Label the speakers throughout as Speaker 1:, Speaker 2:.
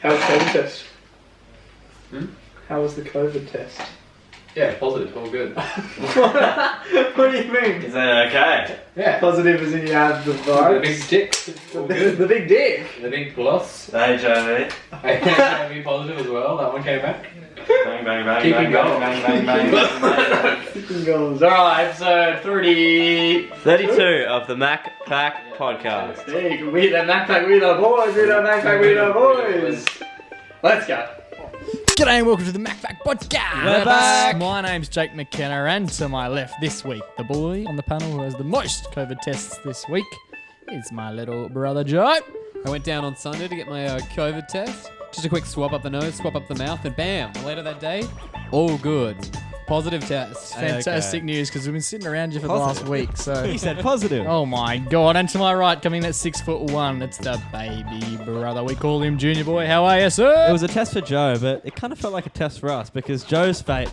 Speaker 1: How was the COVID test?
Speaker 2: Hmm?
Speaker 1: How was the COVID test?
Speaker 2: Yeah, positive, all good.
Speaker 1: What do you mean?
Speaker 3: Is that okay?
Speaker 2: Yeah,
Speaker 1: Positive as in you had the
Speaker 2: the
Speaker 1: virus?
Speaker 2: big dick, all good.
Speaker 1: The big dick?
Speaker 2: The big plus.
Speaker 3: Hey, Joey.
Speaker 2: I had to be positive as well, that one came back.
Speaker 3: Bang, bang, bang,
Speaker 2: Keeping
Speaker 3: bang,
Speaker 2: going.
Speaker 3: bang, bang, bang, bang.
Speaker 1: Chicken goals.
Speaker 3: Alright, episode 32 of the Mac Pack Podcast.
Speaker 1: Hey, we the backpack, we the boys, we the backpack, we the boys. Let's go.
Speaker 4: G'day and welcome to the MacPack Podcast.
Speaker 3: We're back.
Speaker 4: My name's Jake McKenna, and to my left this week, the boy on the panel who has the most COVID tests this week is my little brother Joe.
Speaker 5: I went down on Sunday to get my COVID test. Just a quick swab up the nose, swab up the mouth, and bam, later that day, all good. Positive test.
Speaker 4: Fantastic news because we've been sitting around you for the last week. So
Speaker 3: He said positive.
Speaker 4: oh my god! And to my right, coming in at 6'1", it's the baby brother. We call him Junior Boy. How are you, sir?
Speaker 6: It was a test for Joe, but it kind of felt like a test for us because Joe's fate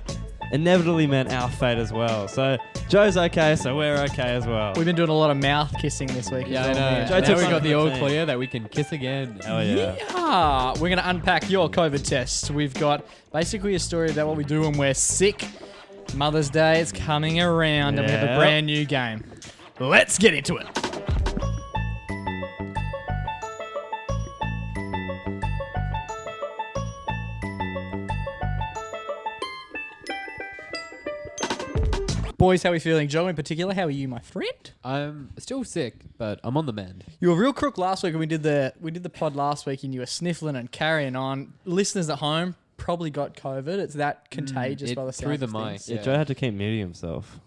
Speaker 6: inevitably meant our fate as well. So Joe's okay, so we're okay as well.
Speaker 4: We've been doing a lot of mouth kissing this week.
Speaker 5: Yeah, I
Speaker 4: as well,
Speaker 5: know.
Speaker 4: man.
Speaker 6: Joe
Speaker 5: Now
Speaker 6: took
Speaker 5: we
Speaker 6: some
Speaker 5: got the all
Speaker 6: 15.
Speaker 5: clear that we can kiss again.
Speaker 6: Oh yeah.
Speaker 4: Yeah, we're going to unpack your COVID test. We've got basically a story about what we do when we're sick. Mother's Day is coming around and we have a
Speaker 6: Yep.
Speaker 4: brand new game. Let's get into it. Boys, how are we feeling? Joe in particular, how are you, my friend?
Speaker 5: I'm still sick, but I'm on the mend.
Speaker 4: You were real crook last week when we did the pod last week and you were sniffling and carrying on. Listeners at home probably got COVID. It's that contagious by the sound
Speaker 5: through the
Speaker 4: of
Speaker 5: mic.
Speaker 4: things.
Speaker 6: Yeah, Joe had to keep muting himself.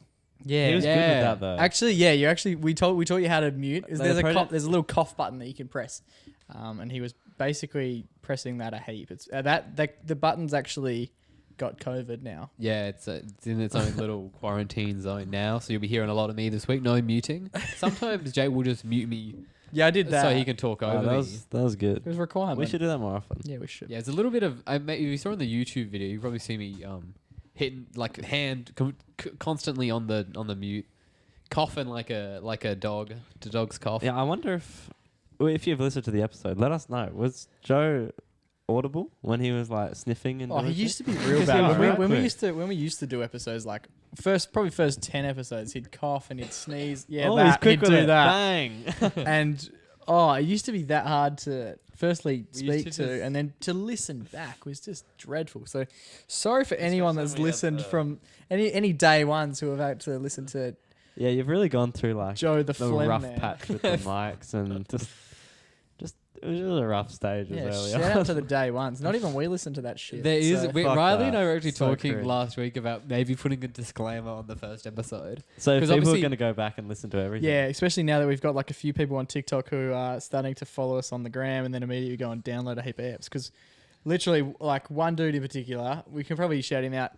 Speaker 4: Yeah,
Speaker 6: He was good with that though.
Speaker 4: Actually, yeah, we taught you how to mute.
Speaker 6: They
Speaker 4: There's
Speaker 6: approached-
Speaker 4: there's a little cough button that you can press, and he was basically pressing that a heap. It's the button's actually got COVID now.
Speaker 5: Yeah, it's in its own little quarantine zone now, so you'll be hearing a lot of me this week. No muting. Sometimes Jay will just mute me
Speaker 4: Yeah, I did that.
Speaker 5: so he can talk
Speaker 6: Oh,
Speaker 5: over
Speaker 6: that
Speaker 5: me.
Speaker 6: was good.
Speaker 4: It was a requirement.
Speaker 6: We should do that more often.
Speaker 4: Yeah, we should.
Speaker 5: Yeah, it's a little bit of. If you saw in the YouTube video, you probably see me hitting like constantly on the mute, coughing like a dog. The dog's cough.
Speaker 6: Yeah, I wonder if you've listened to the episode, let us know. Was Joe audible when he was like sniffing and
Speaker 4: Oh, he
Speaker 6: doing
Speaker 4: used
Speaker 6: shit?
Speaker 4: to be real
Speaker 6: Because
Speaker 4: bad.
Speaker 6: he was right
Speaker 4: When
Speaker 6: quick.
Speaker 4: we used to do episodes like first 10 episodes, he'd cough and he'd sneeze. Yeah,
Speaker 6: Oh, he's
Speaker 4: that
Speaker 6: quick
Speaker 4: he'd
Speaker 6: with
Speaker 4: do
Speaker 6: it.
Speaker 4: that.
Speaker 6: Bang.
Speaker 4: And it used to be that hard to firstly
Speaker 5: We used
Speaker 4: speak
Speaker 5: to
Speaker 4: to
Speaker 5: just-
Speaker 4: and then to listen back was just dreadful. So sorry for anyone that's
Speaker 6: when we had
Speaker 4: listened
Speaker 6: the-
Speaker 4: from any day ones who have had to listen to
Speaker 6: Yeah, you've really gone through like
Speaker 4: Joe the
Speaker 6: the
Speaker 4: Phlegm
Speaker 6: rough
Speaker 4: Man.
Speaker 6: patch with the mics and just it was just a rough stage
Speaker 4: Yeah,
Speaker 6: early
Speaker 4: shout
Speaker 6: on.
Speaker 4: out to the day ones. Not even we listen to that shit.
Speaker 5: There is.
Speaker 4: So-
Speaker 6: fuck
Speaker 5: Riley and
Speaker 6: that.
Speaker 5: I were actually
Speaker 6: So
Speaker 5: talking
Speaker 6: cringe.
Speaker 5: last week about maybe putting a disclaimer on the first episode.
Speaker 6: So
Speaker 5: 'Cause
Speaker 6: people are
Speaker 5: obviously-
Speaker 6: going to go back and listen to everything.
Speaker 4: Yeah, especially now that we've got like a few people on TikTok who are starting to follow us on the gram and then immediately go and download a heap of apps. Because literally, like one dude in particular, we can probably shout him out.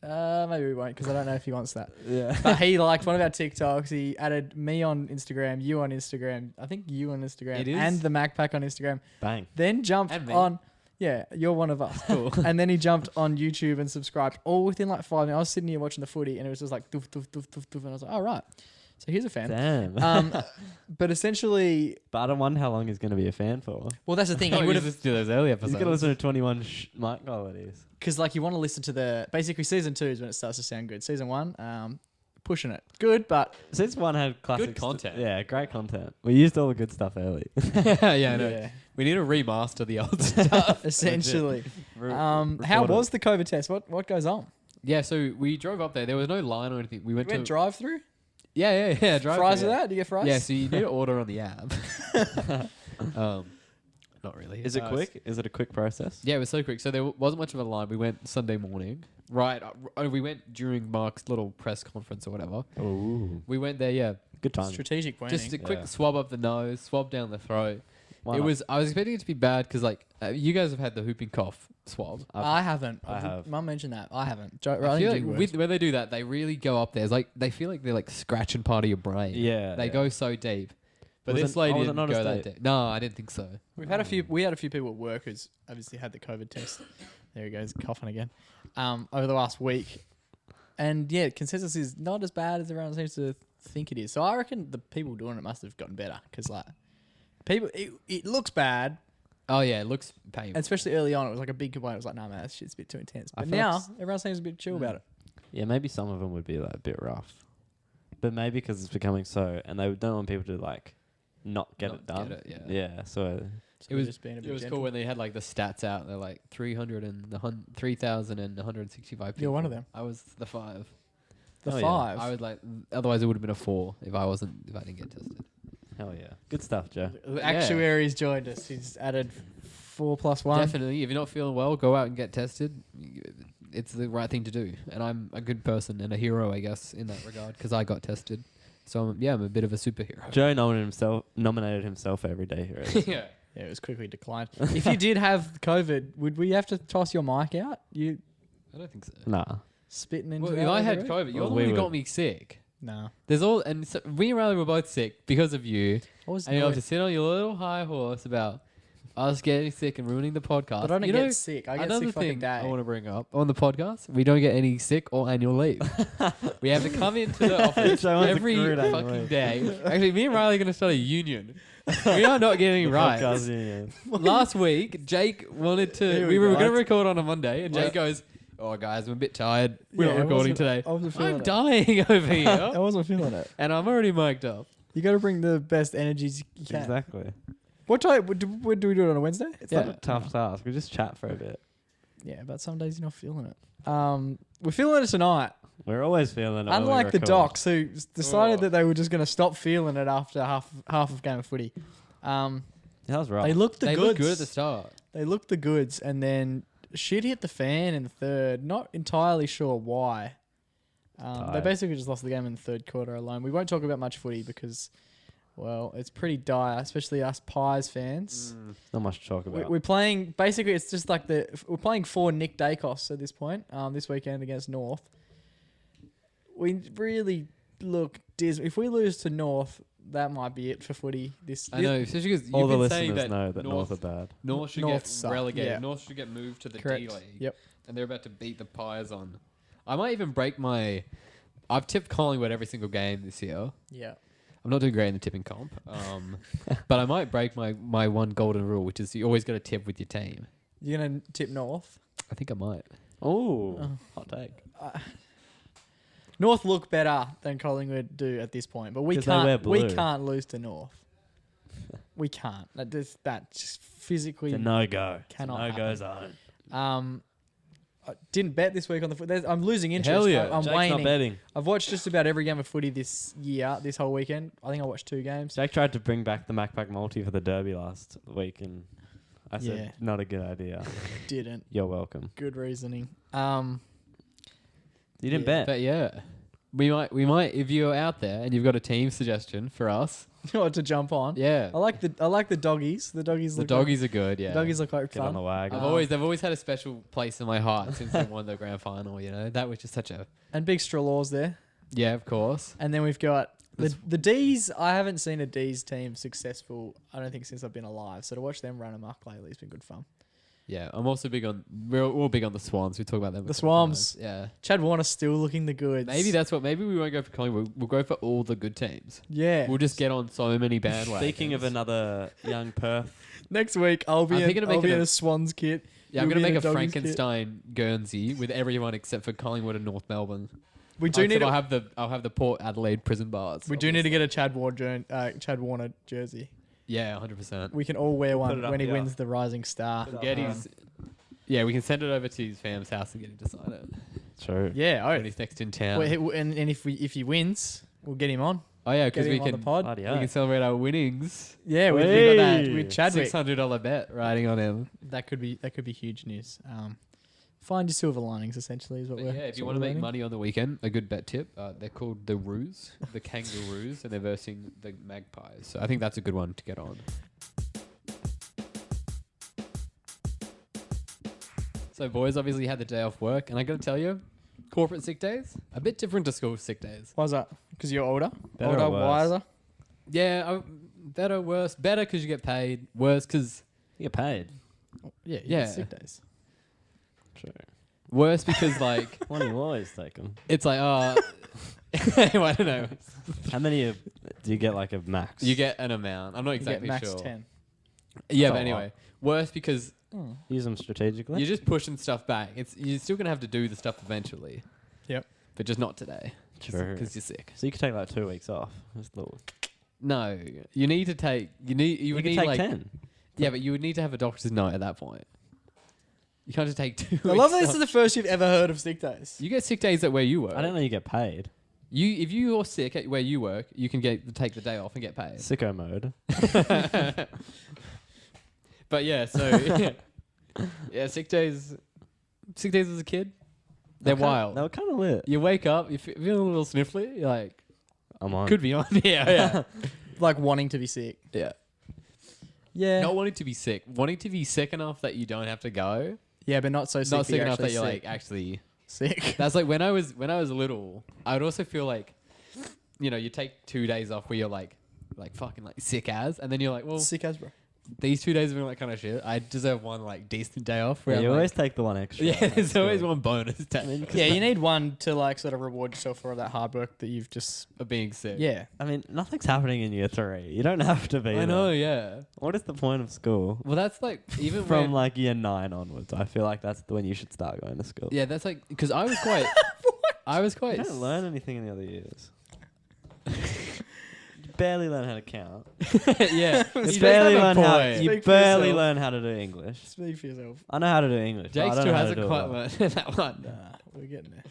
Speaker 4: Maybe we won't because I don't know if he wants that.
Speaker 6: Yeah.
Speaker 4: But he liked one of our TikToks. He added me on Instagram, you on Instagram, I think you on Instagram,
Speaker 5: It is.
Speaker 4: and the MacPack on Instagram.
Speaker 6: Bang.
Speaker 4: Then jumped
Speaker 5: And me.
Speaker 4: on. Yeah, you're one of us.
Speaker 5: Cool.
Speaker 4: And then he jumped on YouTube and subscribed all within like 5 minutes. I was sitting here watching the footy and it was just like doof, doof, doof, doof, doof. And I was like, all right. So he's a fan.
Speaker 6: Damn.
Speaker 4: But essentially,
Speaker 6: but I don't wonder how long he's going to be a fan for.
Speaker 4: well, that's the thing.
Speaker 5: Oh,
Speaker 4: He
Speaker 5: you
Speaker 4: would
Speaker 5: just
Speaker 4: have,
Speaker 5: listen to those early
Speaker 6: He's
Speaker 5: episodes.
Speaker 6: going to listen to 21 mic qualities.
Speaker 4: because like you want to listen to basically season 2 is when it starts to sound good. Season 1, pushing it. Good, but
Speaker 6: Since one had classic
Speaker 5: content.
Speaker 6: Yeah, great content. We used all the good stuff early.
Speaker 5: yeah, I know.
Speaker 4: yeah,
Speaker 5: We need to remaster the old stuff.
Speaker 4: essentially. How was the COVID test? What goes on?
Speaker 5: Yeah, so we drove up there. There was no line or anything. We went
Speaker 4: We went
Speaker 5: to
Speaker 4: drive through?
Speaker 5: yeah. Drive
Speaker 4: Fries
Speaker 5: through,
Speaker 4: with
Speaker 5: yeah.
Speaker 4: that? Do you get fries?
Speaker 5: Yeah, so you need to order on the app. Not really.
Speaker 6: Is it quick? Is it a quick process?
Speaker 5: Yeah, it was so quick. So there wasn't much of a line. We went Sunday morning. Right. We went during Mark's little press conference or whatever.
Speaker 6: Ooh.
Speaker 5: We went there, yeah.
Speaker 6: Good time.
Speaker 4: Strategic planning.
Speaker 5: Just a quick
Speaker 6: Yeah.
Speaker 5: swab up the nose, swab down the throat.
Speaker 6: Why
Speaker 5: I
Speaker 6: not?
Speaker 5: was expecting it to be bad because like you guys have had the whooping cough swab.
Speaker 4: I haven't.
Speaker 6: I have.
Speaker 4: Mum mentioned that. I haven't.
Speaker 5: I feel like when they do that, they really go up there. It's like they feel like they're like scratching part of your brain.
Speaker 6: Yeah.
Speaker 5: They go so deep. But
Speaker 6: Was
Speaker 5: this
Speaker 6: it-
Speaker 5: lady
Speaker 6: was it
Speaker 5: didn't
Speaker 6: not as
Speaker 5: go that
Speaker 6: deep?
Speaker 5: deep. No, I didn't think so.
Speaker 4: We had a few people at work who's obviously had the COVID test. There he goes, coughing again. Over the last week, and yeah, consensus is not as bad as everyone seems to think it is. So I reckon the people doing it must have gotten better because like people, it looks bad,
Speaker 5: Oh yeah, it looks
Speaker 4: And
Speaker 5: painful.
Speaker 4: especially early on, it was like a big complaint. It was like, nah, man, this shit's a bit too intense.
Speaker 6: I
Speaker 4: But
Speaker 6: feel
Speaker 4: now,
Speaker 6: like
Speaker 4: everyone seems a bit chill about it.
Speaker 6: Yeah, maybe some of them would be like a bit rough, but maybe because it's becoming so, and they don't want people to like not get
Speaker 5: Not
Speaker 6: it done.
Speaker 5: get it, yeah.
Speaker 6: Yeah. So
Speaker 4: So
Speaker 5: It
Speaker 4: we're
Speaker 5: was
Speaker 4: just being a bit
Speaker 5: It was
Speaker 4: gentle.
Speaker 5: cool when they had like the stats out. They're like 3,165 people.
Speaker 4: You're one of them.
Speaker 5: I was the 5.
Speaker 4: The
Speaker 6: Oh, yeah.
Speaker 4: 5.
Speaker 5: I was like, otherwise it would have been a 4 if I didn't get tested.
Speaker 6: hell yeah, good stuff, Joe.
Speaker 4: The actuary's joined us. He's added 4 plus 1.
Speaker 5: Definitely, if you're not feeling well, go out and get tested. It's the right thing to do, and I'm a good person and a hero, I guess, in that regard because I got tested. So I'm a bit of a superhero.
Speaker 6: Joe nominated himself every day here.
Speaker 5: Yeah.
Speaker 4: Yeah, it was quickly declined. If you did have COVID, would we have to toss your mic out? You
Speaker 5: I don't think so.
Speaker 6: Nah.
Speaker 4: spitting into
Speaker 5: Well,
Speaker 4: it
Speaker 5: if I
Speaker 4: over
Speaker 5: had
Speaker 4: there?
Speaker 5: COVID, you're
Speaker 6: Well,
Speaker 5: the
Speaker 6: we
Speaker 5: one who got
Speaker 6: would.
Speaker 5: me sick.
Speaker 4: No.
Speaker 5: There's all, and so me and Riley were both sick because of you.
Speaker 4: I was
Speaker 5: And you have
Speaker 4: annoyed.
Speaker 5: to sit on your little high horse about us getting sick and ruining the podcast.
Speaker 4: But I don't
Speaker 5: You
Speaker 4: get
Speaker 5: know,
Speaker 4: sick. I get
Speaker 5: another
Speaker 4: sick fucking
Speaker 5: thing
Speaker 4: day.
Speaker 5: I want to bring up on the podcast, we don't get any sick or annual leave. We have to come into the office
Speaker 6: Joe wants
Speaker 5: every
Speaker 6: accrued annual
Speaker 5: fucking
Speaker 6: leave.
Speaker 5: day. Actually, me and Riley are going to start a union. We are not getting right.
Speaker 6: Podcast union.
Speaker 5: Last week, Jake wanted to.
Speaker 4: Here
Speaker 5: We
Speaker 4: we
Speaker 5: were
Speaker 4: go.
Speaker 5: going to record on a Monday, and
Speaker 4: Yeah.
Speaker 5: Jake goes, "Oh, guys, I'm a bit tired. We're
Speaker 4: Yeah,
Speaker 5: not
Speaker 4: I
Speaker 5: recording
Speaker 4: wasn't-
Speaker 5: today.
Speaker 4: I wasn't feeling
Speaker 5: I'm
Speaker 4: it.
Speaker 5: dying over
Speaker 4: I
Speaker 5: here,
Speaker 4: wasn't feeling it.
Speaker 5: and I'm already mic'd up."
Speaker 4: You got to bring the best energies you can.
Speaker 6: Exactly.
Speaker 4: What time? Would do we do it on a Wednesday?
Speaker 6: It's not a tough task. We just chat for a bit.
Speaker 4: Yeah, but some days you're not feeling it. We're feeling it tonight.
Speaker 6: We're always feeling it. when we
Speaker 4: Unlike the
Speaker 6: record.
Speaker 4: Docs, who decided
Speaker 5: Oh.
Speaker 4: that they were just going to stop feeling it after half of game of footy.
Speaker 6: That was right.
Speaker 4: They looked the
Speaker 5: They
Speaker 4: goods.
Speaker 5: looked good at the start.
Speaker 4: They looked the goods, and then shit hit the fan in the third. Not entirely sure why. They
Speaker 6: Tired.
Speaker 4: basically just lost the game in the third quarter alone. We won't talk about much footy because, well, it's pretty dire, especially us Pies fans.
Speaker 6: Not much to talk about.
Speaker 4: We're playing, basically, it's just like we're playing for Nick Dacos at this point, this weekend against North. We really look dismal. If we lose to North, that might be it for footy.
Speaker 5: I know, especially because
Speaker 6: All
Speaker 5: you've
Speaker 6: the
Speaker 5: been saying
Speaker 6: listeners
Speaker 5: that
Speaker 6: know that North are bad.
Speaker 5: North should
Speaker 4: North
Speaker 5: get
Speaker 4: suck,
Speaker 5: relegated.
Speaker 4: yeah.
Speaker 5: North should get moved to the
Speaker 4: Correct.
Speaker 5: D League.
Speaker 4: Yep.
Speaker 5: And they're about to beat the Pies on. I might even break my. I've tipped Collingwood every single game this year.
Speaker 4: Yeah.
Speaker 5: I'm not doing great in the tipping comp, but I might break my one golden rule, which is you always got to tip with your team.
Speaker 4: You're going to tip North?
Speaker 5: I think I might.
Speaker 6: Oh, hot take.
Speaker 4: North look better than Collingwood do at this point, but we
Speaker 6: 'Cause they wear
Speaker 4: can't. We
Speaker 6: blue.
Speaker 4: can't lose to North. We can't. That just physically
Speaker 6: It's a no-go.
Speaker 4: cannot
Speaker 6: No-go
Speaker 4: happen.
Speaker 6: zone.
Speaker 4: I didn't bet this week on the foot. I'm losing interest.
Speaker 5: Hell yeah.
Speaker 4: I'm
Speaker 6: Jake's
Speaker 4: waning.
Speaker 6: not betting.
Speaker 4: I've watched just about every game of footy this year, this whole weekend. I think I watched 2 games.
Speaker 6: Jake tried to bring back the Macpac multi for the Derby last week, and I said,
Speaker 4: Yeah.
Speaker 6: not a good idea.
Speaker 4: Didn't.
Speaker 6: You're welcome.
Speaker 4: Good reasoning.
Speaker 6: You didn't
Speaker 4: Yeah.
Speaker 6: bet.
Speaker 5: But yeah, we might if you're out there and you've got a team suggestion for us.
Speaker 4: What to jump on?
Speaker 5: Yeah,
Speaker 4: I like the doggies. The doggies.
Speaker 5: the
Speaker 4: look
Speaker 5: doggies are good. Yeah,
Speaker 4: Like, doggies look like
Speaker 6: Get on
Speaker 4: fun.
Speaker 6: the wagon.
Speaker 5: They've always had a special place in my heart since they won the grand final. You know, that was just such a
Speaker 4: And big Strelaws there.
Speaker 5: yeah, of course.
Speaker 4: And then we've got the D's. I haven't seen a D's team successful, I don't think, since I've been alive. So to watch them run amok lately has been good fun.
Speaker 5: Yeah, I'm also big on we're all big on the Swans. We talk about them.
Speaker 4: The
Speaker 5: a couple times.
Speaker 4: Swans.
Speaker 5: Yeah,
Speaker 4: Chad Warner's still looking the goods.
Speaker 5: maybe we won't go for Collingwood. We'll go for all the good teams.
Speaker 4: Yeah.
Speaker 5: We'll just get on so many bandwagons.
Speaker 6: Speaking of another young Perth,
Speaker 4: Next week, I'll be
Speaker 5: I'm thinking of making
Speaker 4: in
Speaker 5: a-
Speaker 4: a Swans kit.
Speaker 5: Yeah, I'm
Speaker 4: You'll
Speaker 5: gonna
Speaker 4: be in
Speaker 5: make a
Speaker 4: Doggies kit.
Speaker 5: Frankenstein Guernsey with everyone except for Collingwood and North Melbourne.
Speaker 4: We do need.
Speaker 5: I'll
Speaker 4: To,
Speaker 5: have the Port Adelaide prison bars.
Speaker 4: we do need to get a Chad Warner jersey.
Speaker 5: Yeah, 100%.
Speaker 4: We can all wear
Speaker 6: Put
Speaker 4: one
Speaker 6: it up
Speaker 4: when he
Speaker 6: here.
Speaker 4: wins the Rising Star.
Speaker 5: Get his. Yeah, we can send it over to his fam's house and get him to sign it
Speaker 6: true.
Speaker 4: Yeah.
Speaker 5: when
Speaker 4: Oh.
Speaker 5: he's next in town.
Speaker 4: Well, and if he wins, we'll get him on.
Speaker 5: Oh yeah,
Speaker 4: Get
Speaker 5: because
Speaker 4: him
Speaker 5: we
Speaker 4: on the
Speaker 5: can
Speaker 4: pod.
Speaker 6: Bloody
Speaker 5: we
Speaker 6: hell.
Speaker 5: can celebrate our winnings.
Speaker 4: Yeah, we got that
Speaker 6: Hey.
Speaker 4: with Chadwick.
Speaker 5: $600 bet riding on him.
Speaker 4: That could be huge news. Find your silver linings, essentially, is what
Speaker 5: But
Speaker 4: we're.
Speaker 5: yeah, if
Speaker 4: is
Speaker 5: you
Speaker 4: what
Speaker 5: want to
Speaker 4: we're
Speaker 5: make
Speaker 4: learning.
Speaker 5: money on the weekend, a good bet tip. They're called the Roos, the Kangaroos, and they're versing the Magpies. So I think that's a good one to get on. So boys obviously had the day off work, and I got to tell you, corporate sick days a bit different to school sick days.
Speaker 4: Why's that? Because you're older,
Speaker 6: Better or worse?
Speaker 4: wiser.
Speaker 5: Yeah, better, worse. Better because you get paid. Worse because
Speaker 6: You get paid.
Speaker 4: Yeah,
Speaker 5: Yeah.
Speaker 4: Sick days.
Speaker 6: True.
Speaker 5: worse because like
Speaker 6: Why do you always take them?
Speaker 5: it's like well, I don't know.
Speaker 6: How many do you get like a max?
Speaker 5: You get an amount. I'm not
Speaker 4: You get
Speaker 5: exactly
Speaker 4: max
Speaker 5: sure.
Speaker 4: 10.
Speaker 5: Yeah,
Speaker 6: That's
Speaker 5: but
Speaker 6: a
Speaker 5: anyway, Worse because
Speaker 6: Use them strategically.
Speaker 5: you're just pushing stuff back. You're still gonna have to do the stuff eventually.
Speaker 4: Yep.
Speaker 5: But just not today.
Speaker 6: True.
Speaker 5: Because you're sick.
Speaker 6: So you could take like 2 weeks off. Just little.
Speaker 5: No, you need to take. You would
Speaker 6: could
Speaker 5: need
Speaker 6: take
Speaker 5: like
Speaker 6: 10.
Speaker 5: Yeah, but you would need to have a doctor's note at that point. You can't just take 2 weeks.
Speaker 4: I love that this
Speaker 5: off.
Speaker 4: is the first you've ever heard of sick days.
Speaker 5: You get sick days at where you work.
Speaker 6: I don't know you get paid.
Speaker 5: If you're sick at where you work, you can take the day off and get paid.
Speaker 6: Sicko mode.
Speaker 5: But yeah, so yeah, sick days. Sick days as a kid, they're wild.
Speaker 6: They were kind of lit.
Speaker 5: You wake up, you feel a little sniffly. You're like,
Speaker 6: I'm on.
Speaker 5: could be on. Yeah.
Speaker 4: Like wanting to be sick.
Speaker 5: Yeah.
Speaker 4: Yeah.
Speaker 5: Not wanting to be sick. Wanting to be sick enough that you don't have to go.
Speaker 4: Yeah, but not so sick.
Speaker 5: Not sick enough that you're
Speaker 4: sick.
Speaker 5: like actually
Speaker 4: Sick.
Speaker 5: That's like when I was little, I would also feel like, you take 2 days off where you're like fucking like sick as, and then you're like, well,
Speaker 4: Sick as, bro.
Speaker 5: these 2 days have been like kind of shit. I deserve one like decent day off. Where
Speaker 6: Yeah,
Speaker 5: I'm
Speaker 6: you
Speaker 5: like,
Speaker 6: always take the one extra.
Speaker 5: yeah,
Speaker 6: That's
Speaker 5: there's always
Speaker 6: good.
Speaker 5: one bonus day
Speaker 4: Yeah, you need one to like sort of reward yourself for all that hard work that you've just.
Speaker 5: of being sick.
Speaker 4: Yeah.
Speaker 6: I mean, nothing's happening in year 3. You don't have to be.
Speaker 5: I
Speaker 6: there.
Speaker 5: know. Yeah.
Speaker 6: What is the point of school?
Speaker 5: Well, that's like even
Speaker 6: From
Speaker 5: when,
Speaker 6: like year 9 onwards, I feel like that's when you should start going to school.
Speaker 5: yeah, that's like because I was quite. I was
Speaker 6: You
Speaker 5: quite.
Speaker 6: don't learn anything in the other years. You barely learn how to count.
Speaker 5: Yeah.
Speaker 6: You
Speaker 5: He does
Speaker 6: barely
Speaker 5: have a
Speaker 6: learn how.
Speaker 5: point.
Speaker 6: You
Speaker 4: Speak for
Speaker 6: barely
Speaker 4: yourself.
Speaker 6: learn how to do English.
Speaker 4: Speak for yourself.
Speaker 6: I know how to do English. but
Speaker 5: Jake
Speaker 6: I don't
Speaker 5: still
Speaker 6: know how to
Speaker 5: hasn't
Speaker 6: do it
Speaker 5: quite
Speaker 6: well.
Speaker 5: learned that one.
Speaker 4: Nah, we're getting there.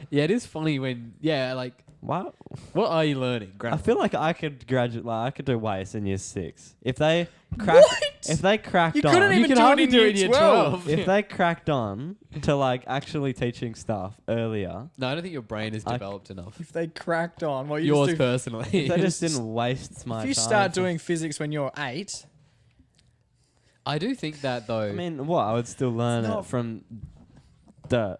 Speaker 5: Yeah, it is funny when like
Speaker 6: What?
Speaker 5: what are you learning?
Speaker 6: I
Speaker 5: Grammar.
Speaker 6: feel like I could graduate. Like I could do WACE in year 6 if they cracked. If they cracked
Speaker 4: You
Speaker 6: on.
Speaker 4: couldn't
Speaker 5: you
Speaker 4: even
Speaker 5: can
Speaker 4: do it
Speaker 5: hardly
Speaker 4: in
Speaker 5: do
Speaker 4: year
Speaker 5: it in year
Speaker 4: 12.
Speaker 5: 12.
Speaker 6: if they cracked on to like actually teaching stuff earlier,
Speaker 5: No, I don't think your brain is
Speaker 6: I-
Speaker 5: developed enough.
Speaker 4: If they cracked on, well, you
Speaker 5: Yours
Speaker 4: just do,
Speaker 5: personally.
Speaker 6: if they just didn't waste my
Speaker 4: if you
Speaker 6: time.
Speaker 4: start
Speaker 6: for-
Speaker 4: doing physics when you're 8,
Speaker 5: I do think that though.
Speaker 6: I mean, what? I would still learn
Speaker 4: It's
Speaker 6: it
Speaker 4: not-
Speaker 6: from dirt.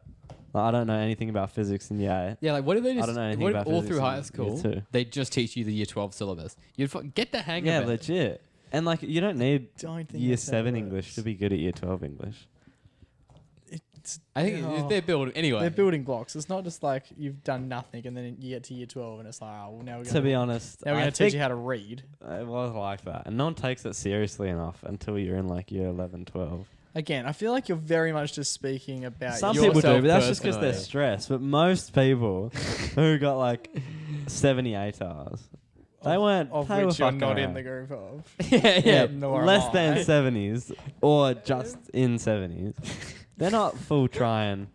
Speaker 6: Like, I don't know anything about physics in year 8.
Speaker 5: yeah, like what if they just
Speaker 6: don't know anything
Speaker 5: what if
Speaker 6: about
Speaker 5: all
Speaker 6: physics
Speaker 5: through
Speaker 6: in
Speaker 5: high
Speaker 6: year
Speaker 5: school
Speaker 6: 2.
Speaker 5: they just teach you the year 12 syllabus? You'd get the hang
Speaker 6: Yeah,
Speaker 5: of it.
Speaker 6: legit. And like, you don't need
Speaker 4: don't think
Speaker 6: year
Speaker 4: that's how it
Speaker 6: 7
Speaker 4: works.
Speaker 6: English to be good at year 12 English.
Speaker 4: It's,
Speaker 5: I think
Speaker 4: Oh.
Speaker 5: they're building anyway.
Speaker 4: they're building blocks. It's not just like you've done nothing and then you get to year 12 and it's like, oh, well, now we're
Speaker 6: To be
Speaker 4: going
Speaker 6: honest,
Speaker 4: now we're
Speaker 6: I
Speaker 4: going to teach
Speaker 6: think
Speaker 4: you how to read.
Speaker 6: it was like that. And no one takes it seriously enough until you're in like year 11, 12.
Speaker 4: Again, I feel like you're very much just speaking about
Speaker 6: Some
Speaker 5: yourself
Speaker 6: people do, but that's just because they're
Speaker 5: personally.
Speaker 6: stressed. But most people who got like 78 hours, they weren't.
Speaker 4: of
Speaker 6: they were
Speaker 4: which you're
Speaker 6: fucking
Speaker 4: not in
Speaker 6: around.
Speaker 4: the group of.
Speaker 5: yeah.
Speaker 4: Nor am
Speaker 6: less
Speaker 4: I.
Speaker 6: than 70s or just in 70s. They're not full trying.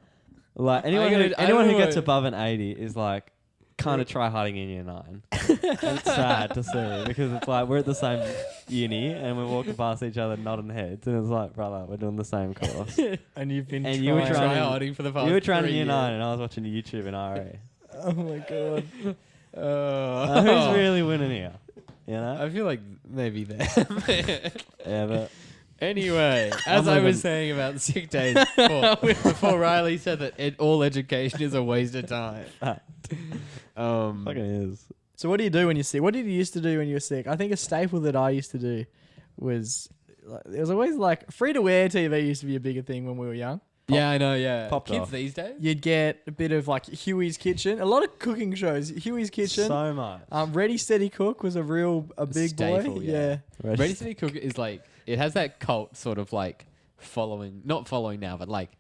Speaker 6: Like anyone who gets above an 80 is like kind of try harding in year 9. It's sad to see because it's like we're at the same uni and we're walking past each other nodding heads and it's like, brother, we're doing the same course.
Speaker 4: And you've been
Speaker 6: And you were
Speaker 4: trying.
Speaker 6: trying-
Speaker 5: Try harding for the past
Speaker 6: You were trying in
Speaker 5: 3
Speaker 6: year
Speaker 5: years.
Speaker 6: 9 and I was watching YouTube and RA.
Speaker 4: Oh my god.
Speaker 6: Who's really winning here? You know?
Speaker 5: I feel like maybe them.
Speaker 6: Yeah, but
Speaker 5: Anyway, as I was saying about sick days before Riley said that all education is a waste of time.
Speaker 6: fucking is.
Speaker 4: So what do you do when you're sick? What did you used to do when you were sick? I think a staple that I used to do was it was always like free to wear TV used to be a bigger thing when we were young.
Speaker 5: Yeah, I know. Yeah,
Speaker 6: Popped
Speaker 5: kids
Speaker 6: off.
Speaker 5: these days.
Speaker 4: You'd get a bit of like Huey's Kitchen, a lot of cooking shows. Huey's Kitchen,
Speaker 6: So much.
Speaker 4: Ready Steady Cook was a big
Speaker 5: Staple,
Speaker 4: boy.
Speaker 5: yeah.
Speaker 4: Yeah.
Speaker 5: Ready Steady Cook is like it has that cult sort of like following, not following now, but like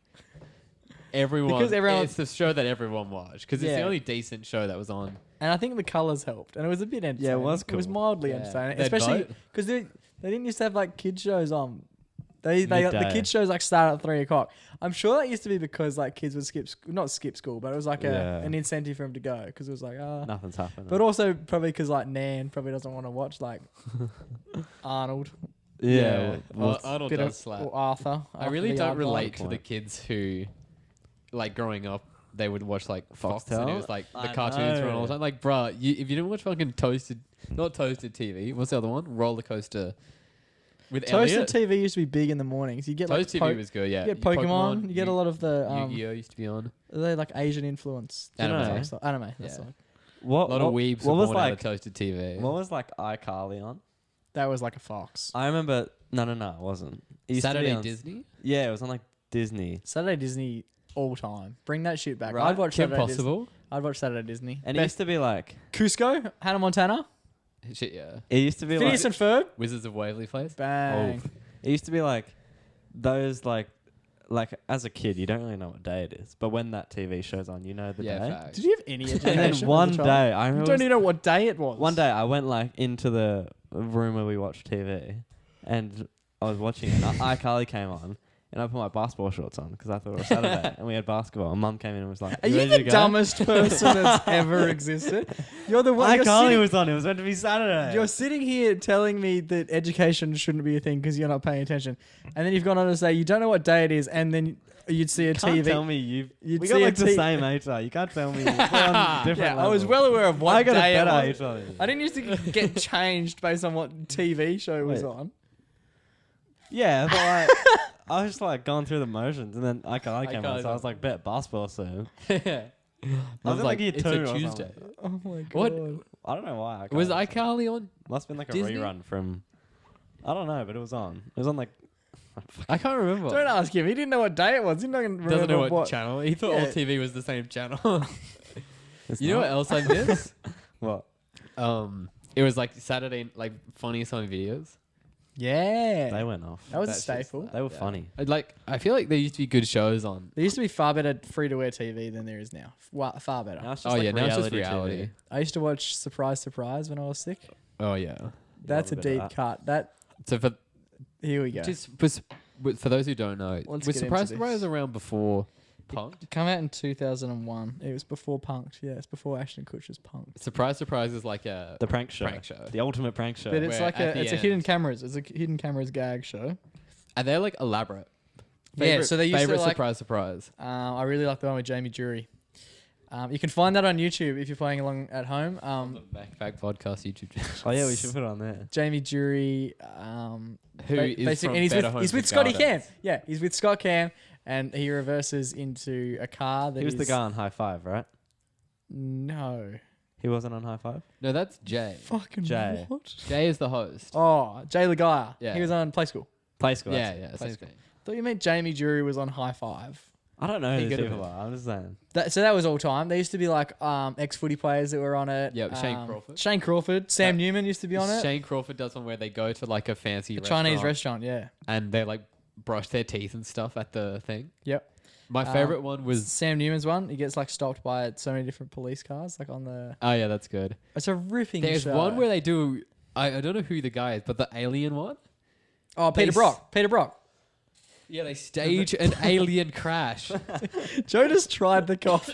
Speaker 5: everyone.
Speaker 4: Because everyone-
Speaker 5: it's the show that everyone watched because it's the
Speaker 4: Yeah.
Speaker 5: only decent show that was on.
Speaker 4: And I think the colours helped, and it was a bit entertaining.
Speaker 6: Yeah, it was
Speaker 4: It was
Speaker 6: cool.
Speaker 4: mildly
Speaker 5: Yeah.
Speaker 4: entertaining,
Speaker 5: They'd
Speaker 4: especially
Speaker 5: vote.
Speaker 4: because they didn't used to have like kids shows on. The
Speaker 6: Midday.
Speaker 4: kids shows like start at 3 o'clock. I'm sure that used to be because like kids would not skip school, but it was like
Speaker 6: Yeah.
Speaker 4: an incentive for them to go because it was like
Speaker 6: Nothing's happening.
Speaker 4: But also probably because like Nan probably doesn't want to watch like Arnold
Speaker 6: yeah.
Speaker 5: well, Arnold
Speaker 4: bit
Speaker 5: does
Speaker 4: of,
Speaker 5: slap.
Speaker 4: or Arthur.
Speaker 5: I really
Speaker 4: Arthur the
Speaker 5: don't
Speaker 4: Yard
Speaker 5: relate
Speaker 4: Dog.
Speaker 5: to the kids who, like growing up, they would watch like Fox and it
Speaker 6: Foxtel?
Speaker 5: was like the
Speaker 6: I
Speaker 5: cartoons were on
Speaker 6: know.
Speaker 5: all the time. Like, bruh, if you didn't watch fucking not Toasted TV, what's the other one? Roller Coaster with
Speaker 4: Toasted
Speaker 5: Elliot.
Speaker 4: TV used to be big in the mornings. You get like
Speaker 5: Toasted TV was good, yeah.
Speaker 4: you get Pokemon. You get a lot of the
Speaker 5: Yu-Gi-Oh used to be on.
Speaker 4: they like Asian influence.
Speaker 5: Anime.
Speaker 4: Anime. That's
Speaker 5: Yeah.
Speaker 4: like,
Speaker 6: What,
Speaker 5: A lot of weebs
Speaker 6: what
Speaker 5: were
Speaker 6: was
Speaker 5: born out
Speaker 6: like?
Speaker 5: of Toasted TV.
Speaker 6: What was like iCarly on?
Speaker 4: that was like a Fox.
Speaker 6: I remember. No, it wasn't. It used to be
Speaker 5: Saturday
Speaker 6: on-
Speaker 5: Disney?
Speaker 6: Yeah, it was on like Disney.
Speaker 4: Saturday Disney all time. Bring that shit back.
Speaker 6: Right?
Speaker 4: I'd watch
Speaker 5: Kim
Speaker 4: Saturday Disney.
Speaker 5: Possible?
Speaker 4: I'd watch Saturday Disney.
Speaker 6: And it used to be like.
Speaker 4: Cusco, Hannah Montana,
Speaker 5: Shit, yeah.
Speaker 6: It used to be
Speaker 4: Phineas
Speaker 6: like.
Speaker 4: and Ferb.
Speaker 5: Wizards of Waverly Place?
Speaker 4: Bang.
Speaker 6: It used to be like those like as a kid, you don't really know what day it is. But when that TV show's on, you know the
Speaker 5: Yeah,
Speaker 6: day.
Speaker 5: facts.
Speaker 4: Did you have any education?
Speaker 6: And then
Speaker 4: as a
Speaker 6: one
Speaker 4: child?
Speaker 6: day, I
Speaker 4: You
Speaker 6: remember
Speaker 4: don't even know what day it was.
Speaker 6: one day I went like into the room where we watched TV, and I was watching it. And iCarly came on, and I put my basketball shorts on because I thought it was Saturday, and we had basketball. And Mum came in and was like,
Speaker 4: Are you
Speaker 6: ready
Speaker 4: the
Speaker 6: to go?"
Speaker 4: dumbest person that's ever existed? You're the one.
Speaker 6: iCarly was on. It was meant to be Saturday.
Speaker 4: You're sitting here telling me that education shouldn't be a thing because you're not paying attention, and then you've gone on to say you don't know what day it is, and then you'd see a
Speaker 6: You can't
Speaker 4: TV.
Speaker 6: tell me you.
Speaker 4: You'd
Speaker 6: We
Speaker 4: see
Speaker 6: got
Speaker 4: a
Speaker 6: like the
Speaker 4: T-
Speaker 6: same age. You can't tell me. We're on different
Speaker 4: Yeah, I was
Speaker 6: levels.
Speaker 4: well aware of what
Speaker 6: I got a
Speaker 4: day it
Speaker 6: better
Speaker 4: was.
Speaker 6: age on you.
Speaker 4: I didn't used to get changed based on what TV show was
Speaker 6: Wait.
Speaker 4: on.
Speaker 6: Yeah, but like, I was just like going through the motions, and then iCarly came on, so I was like, bet basketball soon.
Speaker 5: I was
Speaker 6: in
Speaker 5: like,
Speaker 6: year
Speaker 5: it's
Speaker 6: two
Speaker 5: a
Speaker 6: or
Speaker 5: Tuesday.
Speaker 4: Oh my god!
Speaker 5: What?
Speaker 6: I don't know why.
Speaker 5: Was
Speaker 6: iCarly
Speaker 5: iCarly on?
Speaker 6: Must have been like a
Speaker 5: Disney?
Speaker 6: rerun from. I don't know, but it was on. It was on like.
Speaker 5: I can't remember.
Speaker 4: Don't ask him. He didn't know what day it was. He didn't remember
Speaker 5: Doesn't know what,
Speaker 4: what
Speaker 5: channel. He thought
Speaker 4: Yeah.
Speaker 5: all TV was the same channel.
Speaker 6: It's
Speaker 5: You know what
Speaker 6: not.
Speaker 5: else I miss?
Speaker 6: What?
Speaker 5: It was like Saturday, like funniest home videos.
Speaker 4: Yeah,
Speaker 6: They went off.
Speaker 4: that was a
Speaker 5: That's just
Speaker 4: staple.
Speaker 6: They were funny.
Speaker 5: I feel like there used to be good shows on.
Speaker 4: There used to be far better free-to-air TV than there is now. Far better.
Speaker 6: Now it's
Speaker 5: Oh
Speaker 6: like
Speaker 5: yeah, now it's just
Speaker 6: reality
Speaker 5: reality.
Speaker 6: TV.
Speaker 4: I used to watch Surprise Surprise when I was sick.
Speaker 5: Oh yeah.
Speaker 4: That's a
Speaker 6: love a bit of
Speaker 4: deep
Speaker 6: that.
Speaker 4: cut. That
Speaker 5: So for
Speaker 4: here we go.
Speaker 5: for those who don't know,
Speaker 4: Let's
Speaker 5: was
Speaker 4: get
Speaker 5: Surprise
Speaker 4: into
Speaker 5: Surprise
Speaker 4: this.
Speaker 5: around before Punked?
Speaker 4: Come out in 2001. It was before Punked. Yeah, it's before Ashton Kutcher's Punked.
Speaker 5: Surprise Surprise is like a
Speaker 6: The prank show.
Speaker 5: prank show.
Speaker 6: The ultimate prank show.
Speaker 4: But it's
Speaker 5: where
Speaker 4: like
Speaker 5: at the
Speaker 4: it's a hidden
Speaker 5: end-
Speaker 4: cameras. It's a hidden cameras gag show.
Speaker 5: And they're like elaborate.
Speaker 4: Yeah, so they used to,
Speaker 5: favorite
Speaker 4: like-
Speaker 5: surprise.
Speaker 4: I really like the one with Jamie Jury. You can find that on YouTube if you're playing along at home.
Speaker 5: The Backpack Podcast YouTube channel.
Speaker 6: Oh yeah, we should put it on there.
Speaker 4: Jamie Jury.
Speaker 5: Who is from
Speaker 4: and he's
Speaker 5: Better
Speaker 4: with,
Speaker 5: Homes
Speaker 4: he's with
Speaker 5: and
Speaker 4: Scotty Cam.
Speaker 5: Gardens.
Speaker 4: Yeah, he's with Scott Cam, and he reverses into a car that
Speaker 6: He was the
Speaker 4: is-
Speaker 6: guy on High Five, right?
Speaker 4: No.
Speaker 6: He wasn't on High Five.
Speaker 5: No, that's Jay.
Speaker 4: Fucking
Speaker 6: Jay.
Speaker 4: what?
Speaker 5: Jay is the host.
Speaker 4: Oh, Jay Lagaya.
Speaker 5: Yeah.
Speaker 4: He was on Play School.
Speaker 6: Play School.
Speaker 5: yeah,
Speaker 6: that's it.
Speaker 5: yeah,
Speaker 4: Play
Speaker 5: same
Speaker 4: School.
Speaker 5: thing.
Speaker 4: Thought you meant Jamie Jury was on High Five.
Speaker 6: I don't know
Speaker 5: He
Speaker 6: who these
Speaker 5: could've
Speaker 6: people
Speaker 5: been.
Speaker 6: are. I'm just saying.
Speaker 4: So that was all time. There used to be like ex-footy players that were on it.
Speaker 5: Yep, Shane Crawford.
Speaker 4: Shane Crawford. Sam Newman used to be on it.
Speaker 5: Shane Crawford does one where they go to like a fancy
Speaker 4: A Chinese
Speaker 5: restaurant
Speaker 4: restaurant, yeah.
Speaker 5: and they like brush their teeth and stuff at the thing.
Speaker 4: Yep.
Speaker 5: My favorite one was
Speaker 4: Sam Newman's one. He gets like stopped by so many different police cars, like on the.
Speaker 5: oh yeah, that's good.
Speaker 4: It's a ripping
Speaker 5: There's
Speaker 4: show.
Speaker 5: one where they do I don't know who the guy is, but the alien one.
Speaker 4: Oh, Peter
Speaker 5: they
Speaker 4: Brock. Peter Brock.
Speaker 5: Yeah, they stage an alien crash.
Speaker 4: Joe just tried the cough.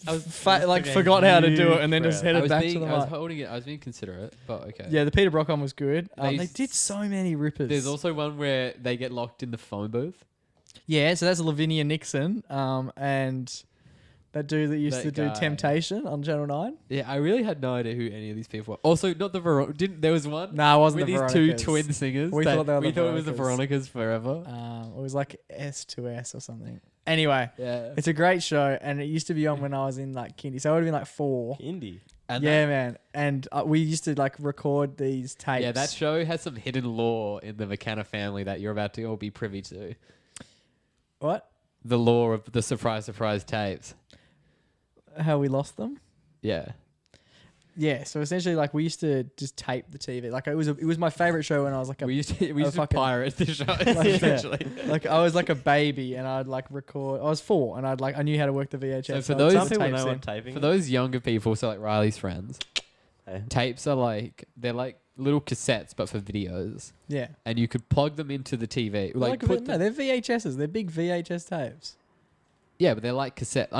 Speaker 5: I was
Speaker 4: Forgot how to do it and then
Speaker 6: huge
Speaker 4: just
Speaker 6: breath.
Speaker 4: headed back to the
Speaker 5: I was
Speaker 4: mic.
Speaker 5: holding it. I was being considerate, but okay.
Speaker 4: Yeah, the Peter Brock one was good.
Speaker 5: They
Speaker 4: They did so many rippers.
Speaker 5: There's also one where they get locked in the phone booth.
Speaker 4: Yeah, so that's Lavinia Nixon, and that dude that used
Speaker 5: That
Speaker 4: to do
Speaker 5: guy.
Speaker 4: Temptation on Channel 9.
Speaker 5: Yeah, I really had no idea who any of these people were. Also, not the Didn't there was one
Speaker 4: No, it wasn't
Speaker 5: with
Speaker 4: the
Speaker 5: these two
Speaker 4: Veronicas.
Speaker 5: twin singers.
Speaker 4: We
Speaker 5: that
Speaker 4: thought they were
Speaker 5: we
Speaker 4: the
Speaker 5: thought it was the
Speaker 4: Veronicas.
Speaker 5: Veronicas forever.
Speaker 4: It was like S2S or something. Anyway,
Speaker 5: Yeah.
Speaker 4: it's a great show, and it used to be on when I was in like kindy, so I would have been like 4.
Speaker 6: Indie.
Speaker 5: And
Speaker 4: Yeah, man. And we used to like record these tapes.
Speaker 5: yeah, that show has some hidden lore in the McKenna family that you're about to all be privy to.
Speaker 4: What?
Speaker 5: The lore of the surprise tapes.
Speaker 4: How we lost them?
Speaker 5: Yeah.
Speaker 4: Yeah. So essentially, like we used to just tape the TV. Like it was my favorite show when I was like
Speaker 5: We used to
Speaker 4: fucking-
Speaker 5: pirate the show
Speaker 4: Yeah.
Speaker 5: essentially.
Speaker 4: like I was like a baby, and I'd like record. I was 4, and I knew how to work the VHS.
Speaker 5: So for
Speaker 4: I'd
Speaker 5: those-
Speaker 4: put
Speaker 6: Some people
Speaker 4: tapes
Speaker 6: know
Speaker 4: in.
Speaker 6: what taping.
Speaker 5: For those younger people, so like Riley's friends,
Speaker 6: Hey.
Speaker 5: tapes are like they're like little cassettes but for videos.
Speaker 4: Yeah.
Speaker 5: And you could plug them into the TV. Like put
Speaker 4: no, they're VHSs. They're big VHS tapes.
Speaker 5: yeah, but they're like cassette.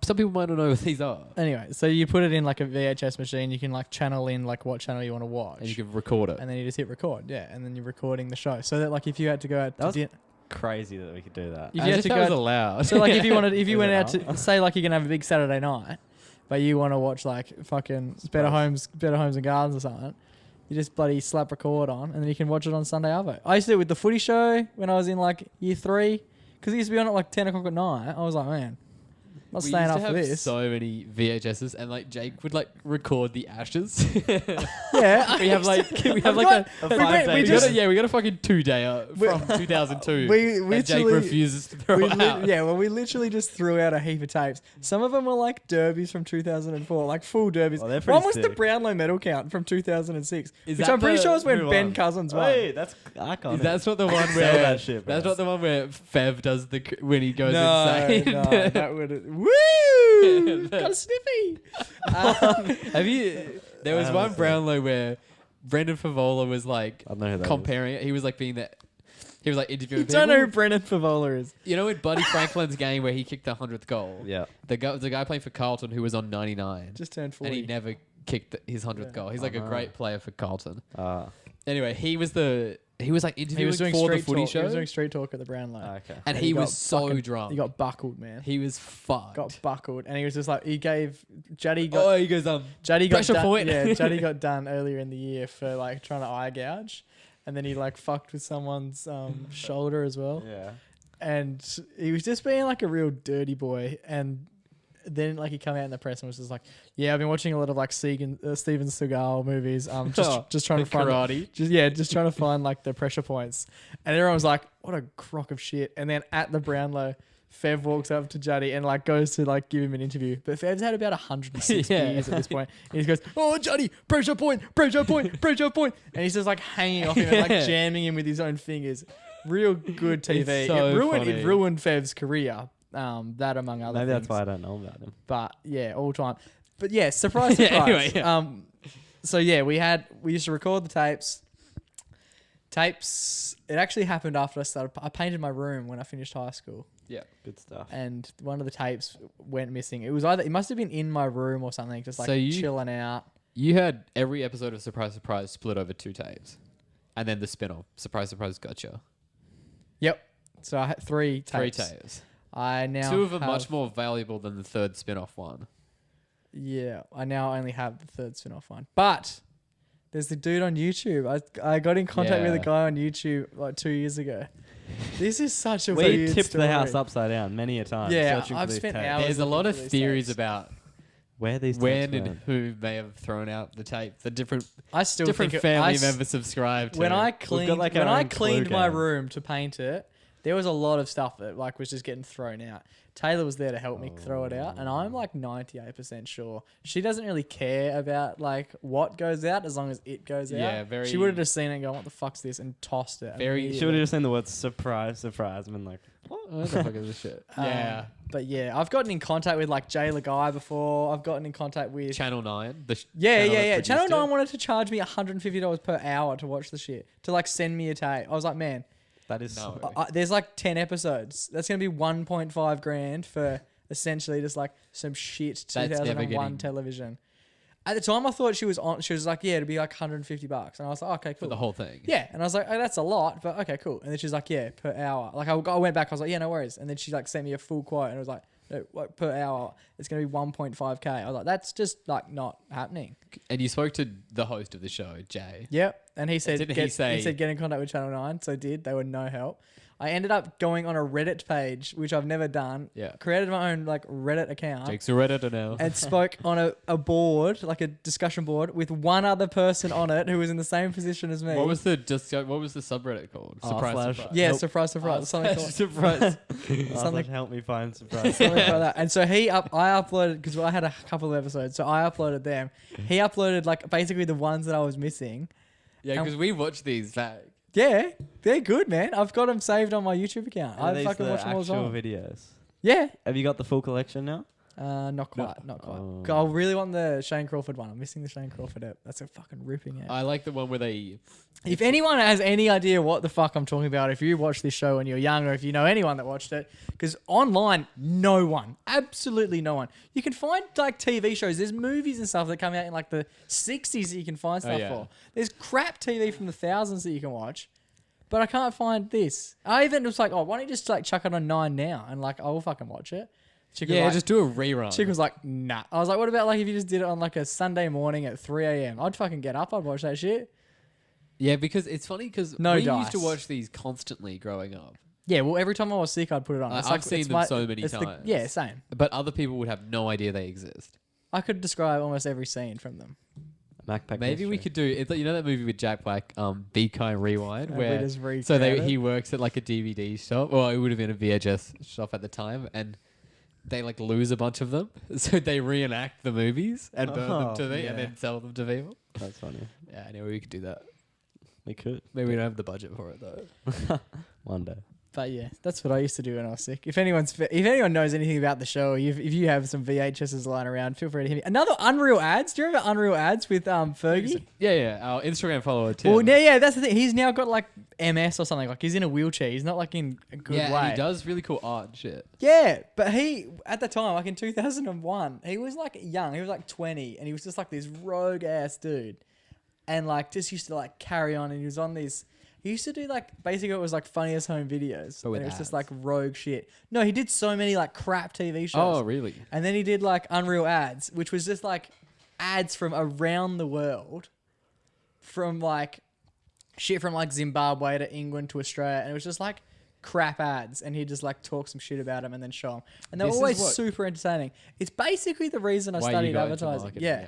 Speaker 5: Some people might not know what these are.
Speaker 4: Anyway, so you put it in like a VHS machine. You can like channel in like what channel you want to watch,
Speaker 5: And you can record it.
Speaker 4: and then you just hit record. Yeah, and then you're recording the show. So that like if you had to go out
Speaker 6: That
Speaker 4: to
Speaker 6: was
Speaker 4: dinner,
Speaker 6: Crazy that we could do that.
Speaker 4: if
Speaker 5: As
Speaker 4: you had
Speaker 5: if
Speaker 4: to
Speaker 5: that
Speaker 4: go
Speaker 5: was
Speaker 4: out-
Speaker 5: allowed.
Speaker 4: so like if you wanted, if you
Speaker 6: Is
Speaker 4: went
Speaker 6: it
Speaker 4: out to say like you're gonna have a big Saturday night, but you want to watch like fucking Better Homes and Gardens or something, you just bloody slap record on, and then you can watch it on Sunday Arvo. I used to do it with the footy show when I was in like year 3, because it used to be on at like 10 o'clock at night. I was like, man, Not
Speaker 5: We
Speaker 4: staying
Speaker 5: used
Speaker 4: up
Speaker 5: to
Speaker 4: for
Speaker 5: have
Speaker 4: this.
Speaker 5: so many VHSs, and like Jake would like record the ashes.
Speaker 4: Yeah,
Speaker 5: we have like
Speaker 4: I've got-
Speaker 6: a
Speaker 4: we
Speaker 6: 5
Speaker 4: went- we
Speaker 6: day
Speaker 5: we
Speaker 4: just-
Speaker 5: got a, we got a fucking 2-dayer
Speaker 4: We-
Speaker 5: from 2002.
Speaker 4: we
Speaker 5: that Jake
Speaker 4: literally-
Speaker 5: refuses to throw
Speaker 4: we
Speaker 5: out.
Speaker 4: we literally just threw out a heap of tapes. Some of them were like derbies from 2004, like full derbies.
Speaker 6: Oh, they're pretty
Speaker 4: One was the
Speaker 6: sick.
Speaker 4: Brownlow medal count from 2006,
Speaker 5: Is
Speaker 4: which
Speaker 5: that
Speaker 4: I'm pretty
Speaker 5: the-
Speaker 4: sure is when
Speaker 6: who
Speaker 4: Ben
Speaker 6: won?
Speaker 4: Cousins won.
Speaker 6: Wait, that's iconic.
Speaker 5: That's not the one
Speaker 6: Sell
Speaker 5: where
Speaker 6: that shit, bro.
Speaker 5: that's not the one where Fev does the when he goes
Speaker 4: No,
Speaker 5: insane.
Speaker 4: no, that would woo got a sniffy.
Speaker 5: Have you? There was
Speaker 6: I
Speaker 5: one
Speaker 6: haven't seen
Speaker 5: Brownlow where Brendan Favola was like
Speaker 6: I don't know who that
Speaker 5: comparing it. He was like being that. He was like
Speaker 4: You
Speaker 5: interviewing
Speaker 4: don't
Speaker 5: people.
Speaker 4: know who Brennan Favola is.
Speaker 5: You know in Buddy Franklin's game where he kicked the 100th goal.
Speaker 6: Yeah.
Speaker 5: The guy playing for Carlton who was on 99,
Speaker 4: Just turned
Speaker 5: and he
Speaker 4: 40.
Speaker 5: never kicked his 100th goal. He's like a
Speaker 6: no.
Speaker 5: great player for Carlton.
Speaker 6: Ah.
Speaker 5: Anyway, he was like
Speaker 4: He
Speaker 5: interviewing
Speaker 4: was doing
Speaker 5: for the
Speaker 4: street
Speaker 5: footy
Speaker 4: talk.
Speaker 5: show,
Speaker 4: He was doing street talk at the Brownlow.
Speaker 6: Okay.
Speaker 5: and
Speaker 4: And
Speaker 5: he
Speaker 4: he
Speaker 5: was
Speaker 4: got
Speaker 5: so
Speaker 4: fucking-
Speaker 5: drunk.
Speaker 4: He got buckled, man.
Speaker 5: He was fucked.
Speaker 4: Got buckled, and he was just like he gave Juddy got
Speaker 5: Oh, he goes
Speaker 4: Juddy got
Speaker 5: pressure
Speaker 4: done,
Speaker 5: point.
Speaker 4: Yeah, Juddy got done earlier in the year for like trying to eye gouge, and then he like fucked with someone's shoulder as well,
Speaker 6: Yeah.
Speaker 4: and he was just being like a real dirty boy. And then like he come out in the press and was just like, "Yeah, I've been watching a lot of like Steven Seagal movies. Just trying to find
Speaker 5: karate.
Speaker 4: just trying to find like the pressure points." And everyone was like, "What a crock of shit!" And then at the Brownlow, Fev walks up to Juddy and like goes to like give him an interview. But Fev's had about 106
Speaker 5: Yeah.
Speaker 4: beers at this point. And he goes, "Oh, Juddy, pressure point, pressure point, pressure point." And he's just like hanging off him and like jamming him with his own fingers. Real good TV.
Speaker 5: It's so
Speaker 4: it
Speaker 5: funny.
Speaker 4: ruined Fev's career. That among other
Speaker 6: Maybe
Speaker 4: things.
Speaker 6: that's why I don't know about him.
Speaker 4: But yeah, all time. But yeah, surprise,
Speaker 5: Yeah,
Speaker 4: surprise.
Speaker 5: anyway, yeah.
Speaker 4: So yeah, we used to record the tapes. It actually happened after I painted my room when I finished high school,
Speaker 6: Good stuff.
Speaker 4: and one of the tapes went missing. It must have been in my room or something, just like
Speaker 5: So you-
Speaker 4: chilling out.
Speaker 5: You had every episode of Surprise Surprise split over 2 tapes, and then the spin-off Surprise Surprise Gotcha.
Speaker 4: Yep. So I had 3 tapes.
Speaker 5: 3 tapes.
Speaker 4: I now
Speaker 5: 2 of them
Speaker 4: have,
Speaker 5: much more valuable than the 3rd spin-off one.
Speaker 4: Yeah, I now only have the 3rd spin-off one, but. There's the dude on YouTube. I got in contact with a
Speaker 5: Yeah.
Speaker 4: guy on YouTube like 2 years ago. This is such a
Speaker 6: We
Speaker 4: weird
Speaker 6: tipped
Speaker 4: story.
Speaker 6: the house upside down many a time.
Speaker 4: Yeah,
Speaker 6: searching
Speaker 4: I've
Speaker 6: for these
Speaker 4: spent
Speaker 6: tapes.
Speaker 4: hours
Speaker 5: There's a
Speaker 4: looking
Speaker 5: lot of
Speaker 4: for these
Speaker 5: theories
Speaker 4: tapes.
Speaker 5: about
Speaker 6: Where these
Speaker 5: when
Speaker 6: tapes
Speaker 5: and
Speaker 6: went.
Speaker 5: who may have thrown out the tape. The different
Speaker 4: I still
Speaker 5: different
Speaker 4: think
Speaker 5: family members subscribed to.
Speaker 4: when I
Speaker 6: got,
Speaker 4: cleaned
Speaker 6: like,
Speaker 4: when
Speaker 6: our
Speaker 4: I
Speaker 6: own clue
Speaker 4: cleaned my
Speaker 6: game.
Speaker 4: room to paint it, there was a lot of stuff that like was just getting thrown out. Taylor was there to help me throw it out, and I'm like 98% sure she doesn't really care about like what goes out as long as it goes out.
Speaker 5: Yeah, very-
Speaker 4: She would have just seen it and gone, "What the fuck's this?" and tossed it.
Speaker 5: Very-
Speaker 6: She
Speaker 4: immediately.
Speaker 6: would have just seen the word surprise, surprise, and been like,
Speaker 5: what the fuck is this shit? Yeah.
Speaker 4: But yeah, I've gotten in contact with like Jay Lagai before. I've gotten in contact with
Speaker 5: Channel 9. The
Speaker 4: Yeah,
Speaker 5: channel
Speaker 4: yeah,
Speaker 5: that
Speaker 4: yeah. Channel
Speaker 5: produced
Speaker 4: 9
Speaker 5: it.
Speaker 4: wanted to charge me $150 per hour to watch the shit, to like send me a tape. I was like, man,
Speaker 6: that is
Speaker 5: No.
Speaker 4: there's like 10 episodes. That's going to be 1.5 grand for essentially just like some shit
Speaker 5: That's never
Speaker 4: 2001
Speaker 5: getting-
Speaker 4: television. At the time, I thought she was like, yeah, it'd be like $150. And I was like, okay,
Speaker 5: For
Speaker 4: cool.
Speaker 5: the whole thing.
Speaker 4: Yeah, and I was like, oh, that's a lot, but okay, cool. And then she's like, yeah, per hour. Like I went back, I was like, yeah, no worries. And then she like sent me a full quote, and it was like, no, like per hour, it's gonna be 1.5k. I was like, that's just like not happening.
Speaker 5: And you spoke to the host of the show, Jay.
Speaker 4: Yep, and he said,
Speaker 5: Didn't he say-
Speaker 4: he said get in contact with Channel 9, so I did. They were no help. I ended up going on a Reddit page, which I've never done.
Speaker 5: Yeah.
Speaker 4: Created my own like Reddit account.
Speaker 5: Jake's a Redditor now.
Speaker 4: And spoke on a board, like a discussion board, with one other person on it who was in the same position as me.
Speaker 5: What was the subreddit called?
Speaker 6: R
Speaker 5: Surprise,
Speaker 6: slash-
Speaker 5: surprise.
Speaker 4: yeah,
Speaker 6: Nope.
Speaker 4: surprise, surprise. Something called-
Speaker 5: surprise.
Speaker 4: Something-
Speaker 6: help me find surprise.
Speaker 4: something like that. And so I uploaded, because I had a couple of episodes, so I uploaded them. He uploaded like basically the ones that I was missing.
Speaker 5: Yeah, because we watched these back.
Speaker 4: Yeah, they're good, man. I've got them saved on my YouTube account.
Speaker 6: Are
Speaker 4: I
Speaker 6: these
Speaker 4: fucking
Speaker 6: the
Speaker 4: watch them all the
Speaker 6: actual
Speaker 4: time.
Speaker 6: videos?
Speaker 4: Yeah.
Speaker 6: Have you got the full collection now?
Speaker 4: Not quite, not quite.
Speaker 6: Oh.
Speaker 4: I really want the Shane Crawford one. I'm missing the Shane Crawford app. That's a fucking ripping app.
Speaker 5: I like the one where they.
Speaker 4: If anyone has any idea what the fuck I'm talking about, if you watched this show when you were young, or if you know anyone that watched it, because online, no one, absolutely no one. You can find like TV shows. There's movies and stuff that come out in like the 60s that you can find stuff
Speaker 5: yeah.
Speaker 4: for. There's crap TV from the thousands that you can watch. But I can't find this. I even was like, oh, why don't you just like chuck it on 9 now and like I'll fucking watch it. Chick was
Speaker 5: Yeah,
Speaker 4: like,
Speaker 5: just do a rerun.
Speaker 4: Chick was like, nah. I was like, what about like if you just did it on like a Sunday morning at 3 a.m.? I'd fucking get up. I'd watch that shit.
Speaker 5: Yeah, because it's funny because
Speaker 4: No
Speaker 5: we used to
Speaker 4: dice.
Speaker 5: watch these constantly growing up.
Speaker 4: Yeah, well, every time I was sick, I'd put it on. It's
Speaker 5: I've seen
Speaker 4: it's
Speaker 5: them so many
Speaker 4: it's
Speaker 5: times.
Speaker 4: Yeah, same.
Speaker 5: But other people would have no idea they exist.
Speaker 4: I could describe almost every scene from them.
Speaker 6: Macpac
Speaker 5: Maybe we
Speaker 6: mystery.
Speaker 5: could do it. You know that movie with Jack Black, Be Kind Rewind,
Speaker 4: We
Speaker 5: where
Speaker 4: just
Speaker 5: so
Speaker 4: recreate it.
Speaker 5: he works at like a DVD shop, or it would have been a VHS shop at the time, and they like lose a bunch of them, so they reenact the movies and burn them to me, and
Speaker 4: yeah.
Speaker 5: then sell them to people.
Speaker 6: That's funny.
Speaker 5: Yeah, anyway, we could do that.
Speaker 6: We could.
Speaker 5: Maybe we don't have the budget for it though.
Speaker 6: One day.
Speaker 4: But yeah, that's what I used to do when I was sick. If anyone knows anything about the show, or if you have some VHSs lying around, feel free to hit me. Another Unreal ads. Do you remember Unreal ads with Fergie?
Speaker 5: Yeah. Our Instagram follower Tim.
Speaker 4: Well, yeah, that's the thing. He's now got like MS or something. Like he's in a wheelchair. He's not like in a good
Speaker 5: yeah,
Speaker 4: way.
Speaker 5: and he does really cool art and shit.
Speaker 4: Yeah, but he at the time, like in 2001, he was like young. He was like 20, and he was just like this rogue ass dude, and like just used to like carry on. And he was on these. He used to do like basically it was like funniest home videos.
Speaker 5: But with
Speaker 4: and it was just
Speaker 5: ads.
Speaker 4: like rogue shit. No, he did so many like crap TV shows.
Speaker 5: Oh, really?
Speaker 4: And then he did like Unreal ads, which was just like ads from around the world, from like shit from like Zimbabwe to England to Australia, and it was just like crap ads, and he'd just like talk some shit about them and then show them, and they were
Speaker 5: This is
Speaker 4: always
Speaker 5: what-
Speaker 4: super entertaining. It's basically the reason I
Speaker 5: Why you
Speaker 4: studied
Speaker 5: got into
Speaker 4: advertising.
Speaker 5: marketing,
Speaker 4: Yeah.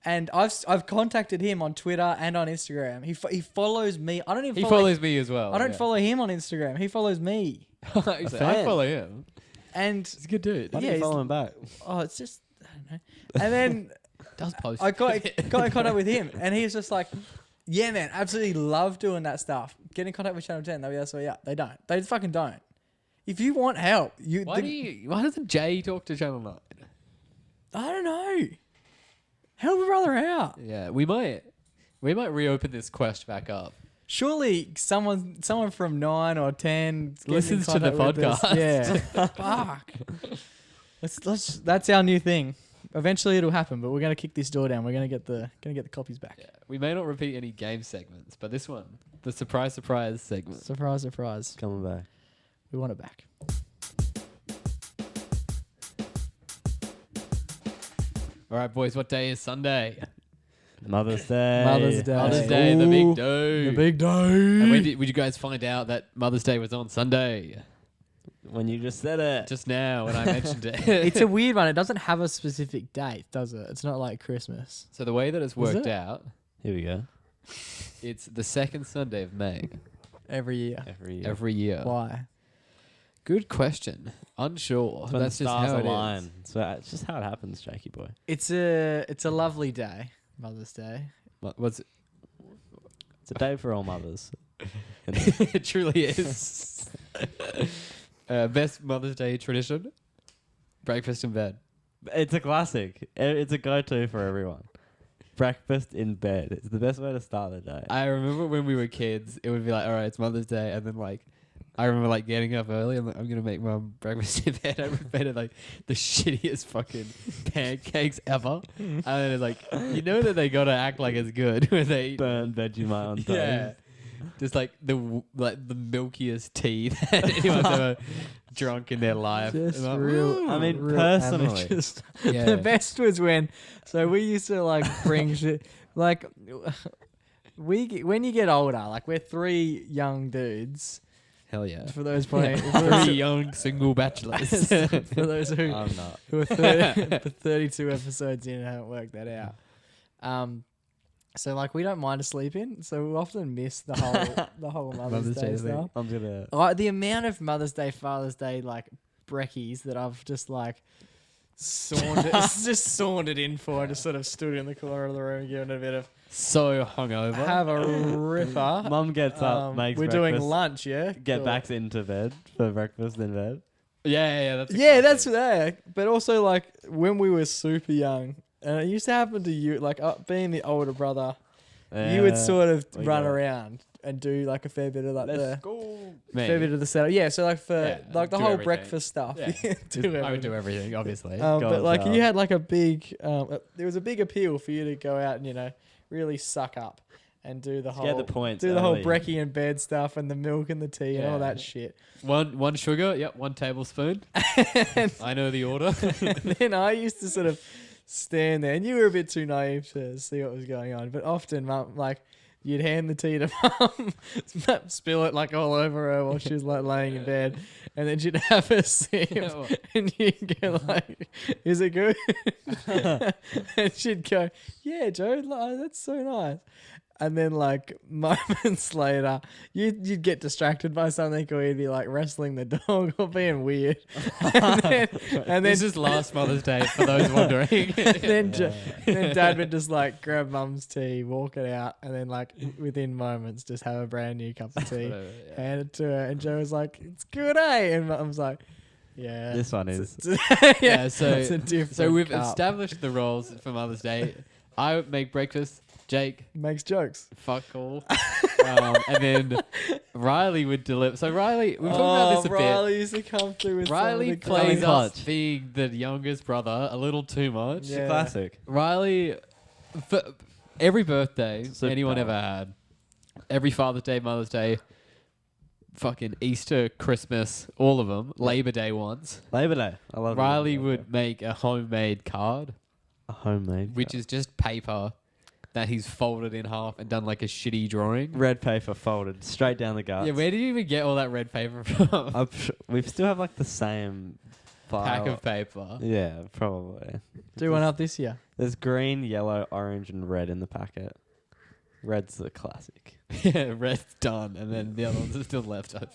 Speaker 4: And I've contacted him on Twitter and on Instagram. He follows me. I don't even.
Speaker 5: He
Speaker 4: follow,
Speaker 5: follows me as well.
Speaker 4: I don't
Speaker 5: yeah.
Speaker 4: follow him on Instagram. He follows me,
Speaker 5: He's like, I
Speaker 6: fan.
Speaker 5: follow him.
Speaker 4: and
Speaker 5: He's a good dude.
Speaker 6: Why
Speaker 4: Yeah,
Speaker 6: do you
Speaker 4: he's-
Speaker 6: follow him back?
Speaker 4: oh, it's just I don't know. And then
Speaker 5: Does post.
Speaker 4: I got in contact with him, and he's just like, "Yeah, man, absolutely love doing that stuff. Get in contact with Channel 10. They'll be able to sort you out." They don't. They fucking don't. If you want help,
Speaker 5: Why doesn't Jay talk to Channel 9?
Speaker 4: I don't know. Help a brother out.
Speaker 5: Yeah, we might reopen this quest back up.
Speaker 4: Surely someone from 9 or 10 gets in
Speaker 5: Listens to the
Speaker 4: contact with us.
Speaker 5: podcast.
Speaker 4: Yeah. Fuck. Let's. That's our new thing. Eventually it'll happen, but we're gonna kick this door down. We're gonna get the copies back.
Speaker 5: Yeah, we may not repeat any game segments, but this one, the surprise segment.
Speaker 4: Surprise, surprise.
Speaker 6: Coming back.
Speaker 4: We want it back.
Speaker 5: All right, boys, what day is Sunday?
Speaker 6: Mother's Day.
Speaker 4: Mother's Day.
Speaker 5: Mother's Day, the big
Speaker 4: Ooh,
Speaker 5: day.
Speaker 4: The big day.
Speaker 5: And when did you guys find out that Mother's Day was on Sunday?
Speaker 6: When you just said it.
Speaker 5: Just now, when I mentioned it.
Speaker 4: It's a weird one. It doesn't have a specific date, does it? It's not like Christmas.
Speaker 5: So the way that it's worked
Speaker 4: it?
Speaker 5: out,
Speaker 6: Here we go.
Speaker 5: it's the second Sunday of May
Speaker 4: Every year.
Speaker 6: Every year.
Speaker 5: every year.
Speaker 4: Why?
Speaker 5: Good question. Unsure.
Speaker 6: It's when
Speaker 5: That's
Speaker 6: the
Speaker 5: just
Speaker 6: stars
Speaker 5: how it
Speaker 6: align.
Speaker 5: is.
Speaker 6: So it's just how it happens, Jakey boy.
Speaker 4: It's a lovely day, Mother's Day.
Speaker 5: What's it?
Speaker 6: It's a day for all mothers.
Speaker 5: It truly is. Best Mother's Day tradition? Breakfast in bed.
Speaker 6: It's a classic. It's a go-to for everyone. Breakfast in bed. It's the best way to start the day.
Speaker 5: I remember when we were kids, it would be like, all right, it's Mother's Day. And then, like, I remember, like, getting up early. I'm like, I'm going to make Mum breakfast in bed. I made it, like, the shittiest fucking pancakes ever. And then it's like, you know that they got to act like it's good when they eat.
Speaker 6: Burn Vegemite on toast.
Speaker 5: Yeah. Just like the milkiest tea that anyone's ever drunk in their life.
Speaker 4: Just
Speaker 5: And I'm like,
Speaker 4: real.
Speaker 5: "Ooh."
Speaker 6: I mean,
Speaker 4: real
Speaker 6: personally.
Speaker 4: amateurs.
Speaker 5: Yeah.
Speaker 4: The best was when. So we used to like bring shit. Like when you get older, like we're three young dudes.
Speaker 5: Hell yeah.
Speaker 4: For those playing,
Speaker 5: Three young single bachelors.
Speaker 4: for those who
Speaker 6: I'm not.
Speaker 4: who are 32 episodes in and haven't worked that out. So like we don't mind a sleep in, so we often miss the whole Mother's Day
Speaker 5: Day
Speaker 4: stuff.
Speaker 6: I'm gonna.
Speaker 4: The amount of Mother's Day, Father's Day like brekkies that I've just like sauntered in for, and just sort of stood in the corner of the room, giving it a bit of
Speaker 5: So hungover.
Speaker 4: have a ripper.
Speaker 6: Mum gets up, makes
Speaker 4: We're
Speaker 6: breakfast,
Speaker 4: doing lunch, yeah.
Speaker 6: get
Speaker 4: Cool.
Speaker 6: back into bed for breakfast in bed.
Speaker 5: Yeah. That's a
Speaker 4: Yeah,
Speaker 5: classic.
Speaker 4: that's there. But also like when we were super young, and it used to happen to you, like being the older brother, you would sort of
Speaker 6: we
Speaker 4: run
Speaker 6: got it.
Speaker 4: around and do like a fair bit of like
Speaker 6: Let's
Speaker 4: the
Speaker 6: go.
Speaker 4: fair bit of the setup. Yeah, so like for
Speaker 5: Yeah,
Speaker 4: like the
Speaker 5: do
Speaker 4: whole
Speaker 5: everything.
Speaker 4: breakfast stuff.
Speaker 5: Yeah.
Speaker 4: you do
Speaker 5: I would
Speaker 4: everything.
Speaker 5: do everything, obviously.
Speaker 6: Go
Speaker 4: But
Speaker 6: and
Speaker 4: like
Speaker 6: shower.
Speaker 4: you had like a big, there was a big appeal for you to go out and really suck up and do the whole
Speaker 6: Get the points.
Speaker 4: do the whole
Speaker 6: early.
Speaker 4: brekkie in bed stuff and the milk and the tea and all
Speaker 5: Yeah.
Speaker 4: that shit.
Speaker 5: One sugar, yep, 1 tablespoon.
Speaker 4: and
Speaker 5: I know the order.
Speaker 4: then I used to sort of stand there, and you were a bit too naive to see what was going on. But often, you'd hand the tea to mum, spill it like all over her while she was like laying in bed, and then she'd have a sip, and you'd go like, "Is it good?" And she'd go, "Yeah, Joe, that's so nice." And then like moments later, you'd get distracted by something, or you'd be like wrestling the dog or being weird. And then
Speaker 5: This is last Mother's Day for those wondering.
Speaker 4: then Dad would just like grab Mum's tea, walk it out, and then like within moments just have a brand new cup of tea,
Speaker 5: Whatever, yeah.
Speaker 4: hand it to her, and Joe was like, "It's good, eh?" And Mum's like, "Yeah,
Speaker 6: This one is.
Speaker 5: Yeah, so
Speaker 4: it's a different
Speaker 5: so we've
Speaker 4: cup.
Speaker 5: established the roles for Mother's Day. I would make breakfast. Jake,
Speaker 4: Makes jokes.
Speaker 5: fuck all. And then Riley would deliver. So Riley, we've talked about this a bit.
Speaker 4: Riley used to come through with
Speaker 5: Riley
Speaker 4: some of the
Speaker 5: plays
Speaker 6: clutch.
Speaker 5: us being the youngest brother a little too much.
Speaker 4: Yeah.
Speaker 6: Classic.
Speaker 5: Riley, for every birthday
Speaker 6: Super
Speaker 5: anyone
Speaker 6: power.
Speaker 5: ever had, every Father's Day, Mother's Day, fucking Easter, Christmas, all of them, Labor Day once,
Speaker 6: Labor Day. I love
Speaker 5: Riley
Speaker 6: Labor Day.
Speaker 5: would make a homemade card,
Speaker 6: A homemade.
Speaker 5: which is just paper that he's folded in half and done like a shitty drawing.
Speaker 6: red paper folded straight down the guts.
Speaker 5: Yeah, where did you even get all that red paper from?
Speaker 6: We still have like the same file.
Speaker 5: Pack of paper.
Speaker 6: Yeah, probably.
Speaker 4: Do one up this year.
Speaker 6: There's green, yellow, orange, and red in the packet. Red's the classic.
Speaker 5: Yeah, red's done, and then the other ones are still left over.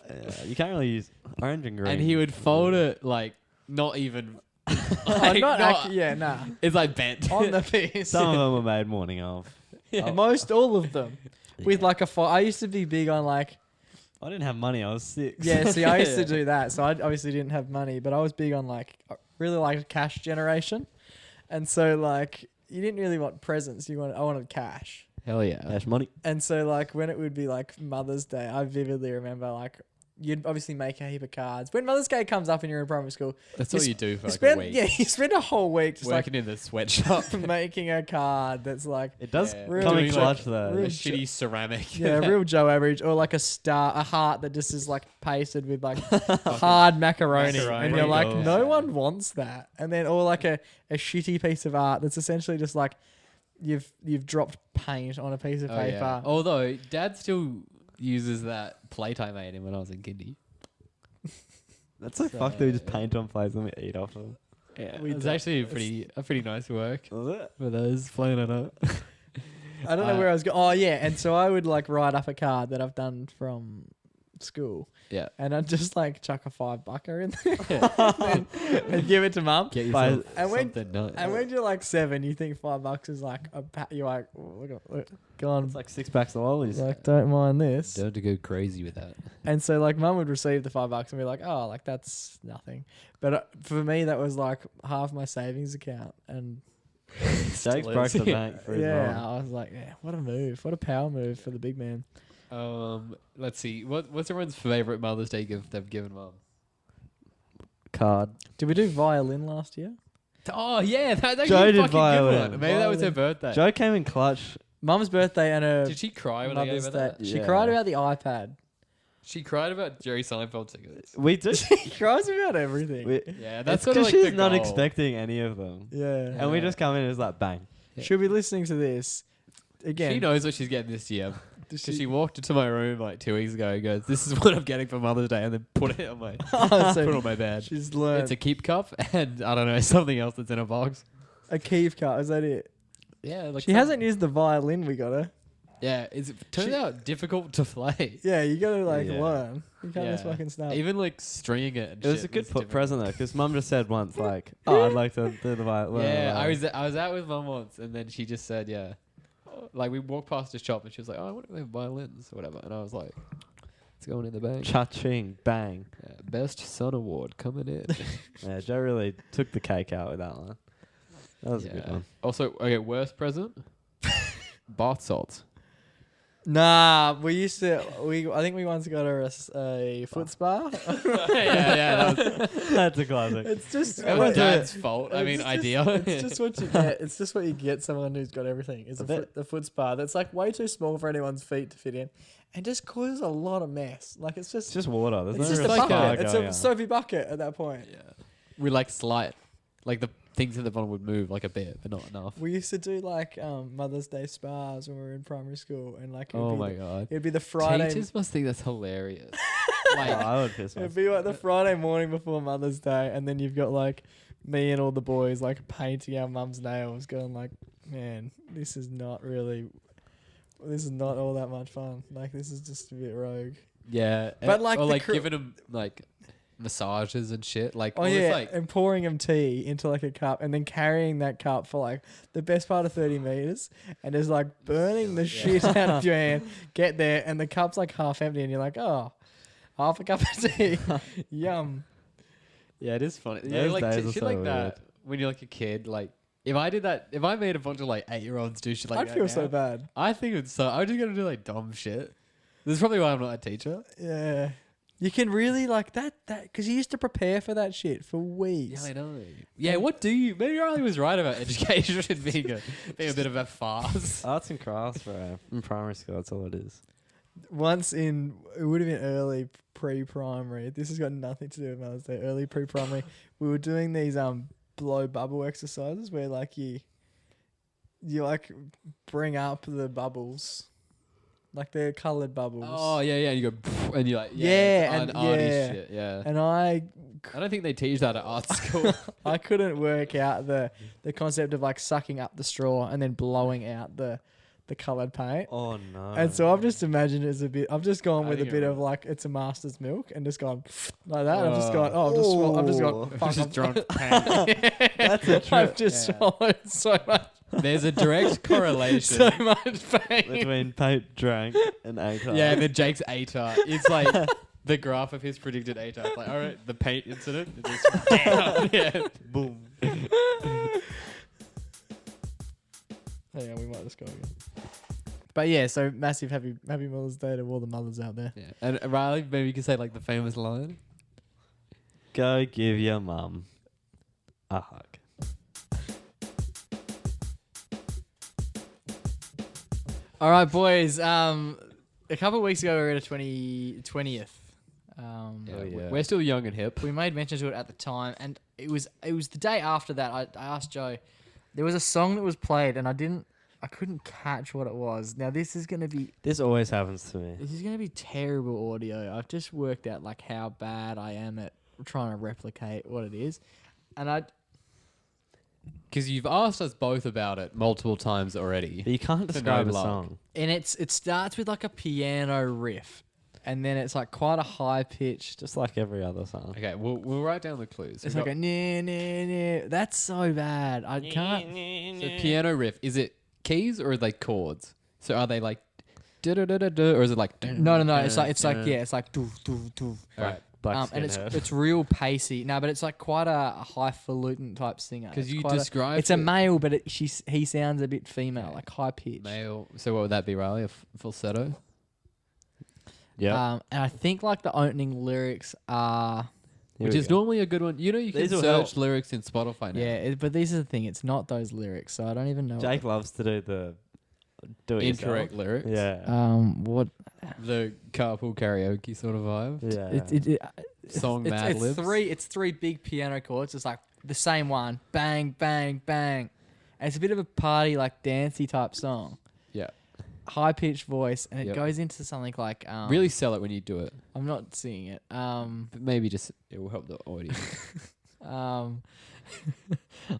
Speaker 6: You can't really use orange and green.
Speaker 5: And he would fold it like not even.
Speaker 4: Oh, yeah, nah.
Speaker 5: It's like bent
Speaker 4: On the piece.
Speaker 6: Some of them were made morning of.
Speaker 4: Most all of them. With like I used to be big on like,
Speaker 6: I didn't have money. I was 6.
Speaker 4: yeah, see, I used to do that. So I obviously didn't have money, but I was big on like, really like cash generation. And so like, you didn't really want presents. I wanted cash.
Speaker 5: Hell yeah.
Speaker 6: Cash money.
Speaker 4: And so like, when it would be like Mother's Day, I vividly remember like, you'd obviously make a heap of cards. When Mother's Day comes up and you're in primary school,
Speaker 5: That's
Speaker 4: You
Speaker 5: all
Speaker 4: s-
Speaker 5: you do for
Speaker 4: you
Speaker 5: like
Speaker 4: spend
Speaker 5: a week.
Speaker 4: yeah, you spend a whole week just
Speaker 5: Working in the sweatshop.
Speaker 4: like making a card that's like
Speaker 6: It does
Speaker 5: Yeah.
Speaker 6: come in
Speaker 4: Really
Speaker 6: clutch
Speaker 4: like-
Speaker 6: though.
Speaker 5: a
Speaker 4: really
Speaker 5: shitty ceramic.
Speaker 4: yeah, real Joe average, or like a heart that just is like pasted with like hard macaroni, and you're like,
Speaker 6: Macaroni.
Speaker 4: no one wants that. And then or like a shitty piece of art that's essentially just like you've dropped paint on a piece of
Speaker 5: Oh,
Speaker 4: paper.
Speaker 5: yeah. Although Dad still uses that plate I made him when I was in kindy.
Speaker 6: That's so fucked that we just paint on plates and we eat off them.
Speaker 5: Yeah,
Speaker 4: We
Speaker 5: it's
Speaker 4: don't-
Speaker 5: actually a pretty nice work
Speaker 6: Was it?
Speaker 5: for those playing it up.
Speaker 4: I don't know where I was going. Oh yeah, and so I would like write up a card that I've done from school,
Speaker 5: Yeah.
Speaker 4: and I'd just like chuck a $5 in there and give it to mum.
Speaker 5: Get
Speaker 6: yourself
Speaker 4: And when-
Speaker 5: something nice.
Speaker 4: And when you're like 7, you think $5 is like you're like, oh, go on,
Speaker 6: It's like 6 packs of lollies.
Speaker 4: like don't mind this.
Speaker 5: Don't go crazy with that.
Speaker 4: And so like mum would receive the $5 and be like, oh, like that's nothing. But for me, that was like half my savings account. And
Speaker 6: Jake's broke the bank for his
Speaker 4: yeah,
Speaker 6: mum.
Speaker 4: I was like, yeah, what a move, what a power move for the big man.
Speaker 5: Let's see. What's everyone's favorite Mother's Day gift they've given mum?
Speaker 6: Card.
Speaker 4: Did we do violin last year?
Speaker 5: Oh yeah, that's actually
Speaker 6: Joe
Speaker 5: a
Speaker 6: did
Speaker 5: fucking
Speaker 6: violin.
Speaker 5: good one. Maybe that was her birthday.
Speaker 6: Joe came in clutch.
Speaker 4: Mum's birthday and her
Speaker 5: Did she cry when I gave
Speaker 4: Mother's
Speaker 5: her
Speaker 4: Day.
Speaker 5: that?
Speaker 4: She
Speaker 6: Yeah.
Speaker 4: cried about the iPad.
Speaker 5: She cried about Jerry Seinfeld tickets.
Speaker 6: We did.
Speaker 4: She cries about everything.
Speaker 5: Yeah,
Speaker 6: That's
Speaker 5: that's sort of
Speaker 6: because
Speaker 5: like
Speaker 6: she's
Speaker 5: the
Speaker 6: not
Speaker 5: goal.
Speaker 6: expecting any of them.
Speaker 4: Yeah.
Speaker 6: And we just come in and it's like bang.
Speaker 5: Yeah.
Speaker 4: She'll be listening to this again.
Speaker 5: She knows what she's getting this year.
Speaker 4: Does
Speaker 5: Because she walked into my room like 2 weeks ago and goes, "This is what I'm getting for Mother's Day," and then put it on my
Speaker 4: Oh, so
Speaker 5: put it on my bed.
Speaker 4: she's learned
Speaker 5: It's a keep cup and I don't know, something else that's in a box.
Speaker 4: a Kiev car. Is that it?
Speaker 5: Yeah, like
Speaker 4: She hasn't used the violin we got her.
Speaker 5: Yeah, it turns out difficult to play.
Speaker 4: Yeah, you gotta like
Speaker 6: Yeah.
Speaker 4: learn. You can't just
Speaker 5: Yeah.
Speaker 4: fucking snap.
Speaker 5: Even like stringing it. And
Speaker 6: It was
Speaker 5: shit
Speaker 6: a good
Speaker 5: difficult.
Speaker 6: present though, because Mum just said once like, "Oh, I'd like to do the violin."
Speaker 5: Yeah, I was out with Mum once, and then she just said, "Yeah." Like we walked past a shop, and she was like, "Oh, I want to have violins or whatever," and I was like, "It's going in the bank."
Speaker 6: Cha-ching, bang.
Speaker 5: Yeah, best son award coming in.
Speaker 6: Yeah, Joe really took the cake out with that one. That was a good
Speaker 5: Yeah.
Speaker 6: one.
Speaker 5: Also, okay, worst present. Bath salts.
Speaker 4: Nah, we used to. I think we once got her a foot spa.
Speaker 5: yeah,
Speaker 6: That's a classic.
Speaker 4: It's just
Speaker 5: that was Dad's fault. I mean,
Speaker 4: it's
Speaker 5: idea.
Speaker 4: Just, it's just what you get. It's just what you get. Someone who's got everything. It's a foot spa that's like way too small for anyone's feet to fit in, and just causes a lot of mess. Like it's
Speaker 6: It's just water. There's
Speaker 4: it's
Speaker 6: no
Speaker 4: just
Speaker 6: real
Speaker 4: a
Speaker 5: like
Speaker 6: spa
Speaker 4: bucket. It's
Speaker 6: going
Speaker 4: a
Speaker 6: on.
Speaker 4: soapy bucket at that point.
Speaker 5: Yeah. We like slide. Like the things at the bottom would move like a bit, but not enough.
Speaker 4: We used to do like Mother's Day spas when we were in primary school, and like
Speaker 5: Oh my god.
Speaker 4: it'd be the Friday.
Speaker 5: Teachers must think that's hilarious.
Speaker 6: Oh,
Speaker 5: like,
Speaker 6: I would piss
Speaker 4: It'd
Speaker 6: myself.
Speaker 4: be like the Friday morning before Mother's Day, and then you've got like me and all the boys like painting our mum's nails, going like, man, this is not all that much fun. Like, this is just a bit rogue.
Speaker 5: yeah,
Speaker 4: But, like,
Speaker 5: or
Speaker 4: the
Speaker 5: like
Speaker 4: cr-
Speaker 5: giving them like massages and shit. Like,
Speaker 4: Oh
Speaker 5: all this,
Speaker 4: yeah,
Speaker 5: like
Speaker 4: and pouring them tea into like a cup, and then carrying that cup for like the best part of 30 meters, and just like burning the shit out of your hand. Get there, and the cup's like half empty, and you're like, oh, half a cup of tea, yum.
Speaker 5: yeah, it is funny. Yeah,
Speaker 6: Those
Speaker 5: like
Speaker 6: days
Speaker 5: shit
Speaker 6: are so
Speaker 5: like
Speaker 6: weird.
Speaker 5: that when you're like a kid. Like, if I did that, if I made a bunch of like 8-year-olds do shit like
Speaker 4: I'd
Speaker 5: that,
Speaker 4: feel so
Speaker 5: now,
Speaker 4: bad.
Speaker 5: I think it's so. I'm just gonna do like dumb shit. This is probably why I'm not a teacher.
Speaker 4: Yeah. You can really like that because you used to prepare for that shit for
Speaker 5: Yeah,
Speaker 4: weeks.
Speaker 5: I know. Yeah, what do you? Maybe Riley was right about education being a bit of a farce.
Speaker 6: Arts and crafts, bro. In primary school, that's all it is.
Speaker 4: Once it would have been early pre-primary. This has got nothing to do with Mother's Day. Early pre-primary, we were doing these blow bubble exercises where like you like bring up the bubbles, like they're coloured bubbles.
Speaker 5: Oh yeah, yeah. And you go, and you're like,
Speaker 4: Yeah,
Speaker 5: it's
Speaker 4: and
Speaker 5: arty
Speaker 4: yeah.
Speaker 5: shit. Yeah.
Speaker 4: And I
Speaker 5: I don't think they teach that at art school.
Speaker 4: I couldn't work out the concept of like sucking up the straw and then blowing out the coloured paint.
Speaker 6: Oh no.
Speaker 4: And so I've just imagined it as a bit. I've just gone
Speaker 5: I
Speaker 4: with a
Speaker 5: think
Speaker 4: bit
Speaker 5: you're
Speaker 4: of like it's a master's milk and just gone like that. I've just gone. Oh, I've just
Speaker 6: Oh.
Speaker 4: gone. Fuck,
Speaker 5: Just
Speaker 4: I've-
Speaker 5: drunk paint.
Speaker 6: That's a
Speaker 4: I've
Speaker 6: trip
Speaker 4: just
Speaker 5: Yeah.
Speaker 4: swallowed so much,
Speaker 5: There's a direct correlation.
Speaker 4: so much pain.
Speaker 6: between Pope drank and ATAR.
Speaker 5: Yeah, and then Jake's ATAR. It's like the graph of his predicted ATAR. It's like, all right, the paint incident. It just down. Yeah.
Speaker 6: Boom.
Speaker 4: Hang on, we might just go again. But yeah, so massive happy Mother's Day to all the mothers out there.
Speaker 5: Yeah. And Riley, maybe you can say like the famous line.
Speaker 6: Go give your mum a hug.
Speaker 4: All right, boys. A couple of weeks ago, we were at a 20th.
Speaker 6: Oh, yeah.
Speaker 5: We're still young and hip.
Speaker 4: We made mention to it at the time, and it was the day after that. I asked Joe. There was a song that was played, and I couldn't catch what it was. Now this is gonna be
Speaker 6: This always happens to me.
Speaker 4: terrible audio. I've just worked out like how bad I am at trying to replicate what it is, and
Speaker 5: Because you've asked us both about it multiple times already.
Speaker 6: But you can't
Speaker 5: To
Speaker 6: describe
Speaker 5: no
Speaker 6: a
Speaker 5: luck.
Speaker 6: song.
Speaker 4: it starts with like a piano riff, and then it's like quite a high pitched.
Speaker 6: Just like every other song.
Speaker 5: Okay, we'll write down the clues.
Speaker 4: It's
Speaker 5: We've
Speaker 4: like a nah nah nah. That's so bad. I can't.
Speaker 5: So piano riff, is it keys or are they chords? So are they like da da da da da, or is it like
Speaker 4: No. It's like it's like do do do.
Speaker 5: Alright.
Speaker 6: Black
Speaker 4: And
Speaker 6: Skinhead.
Speaker 4: it's real pacey. No, but it's like quite a highfalutin type singer.
Speaker 5: Because
Speaker 4: It's
Speaker 5: you
Speaker 4: quite
Speaker 5: described
Speaker 4: it's a
Speaker 5: it-
Speaker 4: male, but he sounds a bit female, like high pitched.
Speaker 5: male. So what would that be, Riley? A falsetto?
Speaker 6: Yeah.
Speaker 4: And I think like the opening lyrics are
Speaker 5: Which is normally a good one. You know, you can
Speaker 6: These will
Speaker 5: search
Speaker 6: help.
Speaker 5: lyrics in Spotify now.
Speaker 4: but these are the thing. It's not those lyrics, so I don't even know.
Speaker 6: Jake loves to do it
Speaker 5: Incorrect
Speaker 6: yourself.
Speaker 5: lyrics.
Speaker 6: Yeah.
Speaker 4: What?
Speaker 5: The carpool karaoke sort of vibe.
Speaker 6: Yeah.
Speaker 5: Song Mad Libs.
Speaker 4: It's three big piano chords. It's like the same one, bang bang bang. And it's a bit of a party like dancey type song.
Speaker 5: Yeah.
Speaker 4: High pitched voice, and it
Speaker 5: Yep.
Speaker 4: goes into something like
Speaker 5: Really sell it when you do it.
Speaker 4: I'm not singing it.
Speaker 5: But maybe just it will help the audience.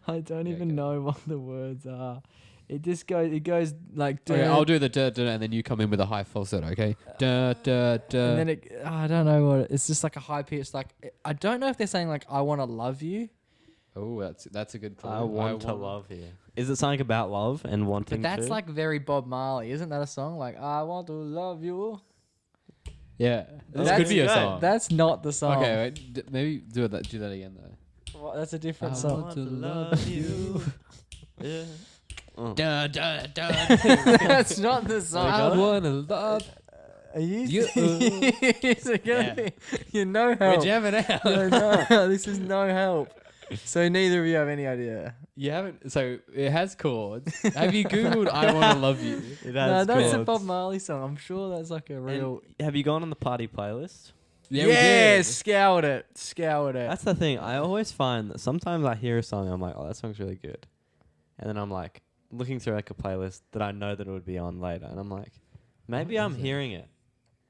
Speaker 4: I don't
Speaker 5: Yeah,
Speaker 4: even
Speaker 5: go.
Speaker 4: know what the words are. It just goes. It goes like.
Speaker 5: Okay, I'll do the da da, and then you come in with a high falsetto. Okay. Da da da.
Speaker 4: And then I don't know what it's just like a high pitch. Like I don't know if they're saying like I want to love you,
Speaker 5: Oh, that's a good clue.
Speaker 6: I want to love you. Is it something about love and wanting
Speaker 4: but that's
Speaker 6: to?
Speaker 4: like very Bob Marley, isn't that a song? Like I want to love you.
Speaker 5: Yeah, this
Speaker 4: That's
Speaker 5: could be a
Speaker 6: good.
Speaker 5: song.
Speaker 4: That's not the song.
Speaker 5: Okay, wait, maybe do that again though.
Speaker 4: Well, that's a different
Speaker 5: I
Speaker 4: song.
Speaker 5: want to love you.
Speaker 6: Yeah. Oh.
Speaker 5: Da da da.
Speaker 4: That's not the song.
Speaker 5: I wanna love.
Speaker 4: Are you?
Speaker 5: You-
Speaker 4: Is it gonna
Speaker 5: Yeah.
Speaker 4: be? You're no
Speaker 5: We're
Speaker 4: help.
Speaker 5: jamming out.
Speaker 4: No, this is no help. So neither of you have any idea.
Speaker 5: You haven't. So it has chords. Have you googled "I wanna love you"?
Speaker 6: It
Speaker 4: No,
Speaker 6: has
Speaker 4: that's a
Speaker 6: chords.
Speaker 4: Bob Marley song. I'm sure that's like a real.
Speaker 6: And have you gone on the party playlist?
Speaker 5: Yeah, we
Speaker 4: yeah,
Speaker 5: did.
Speaker 4: scoured it.
Speaker 6: That's the thing. I always find that sometimes I hear a song and I'm like, oh, that song's really good. And then I'm like looking through like a playlist that I know that it would be on later. And I'm like, maybe I'm hearing it.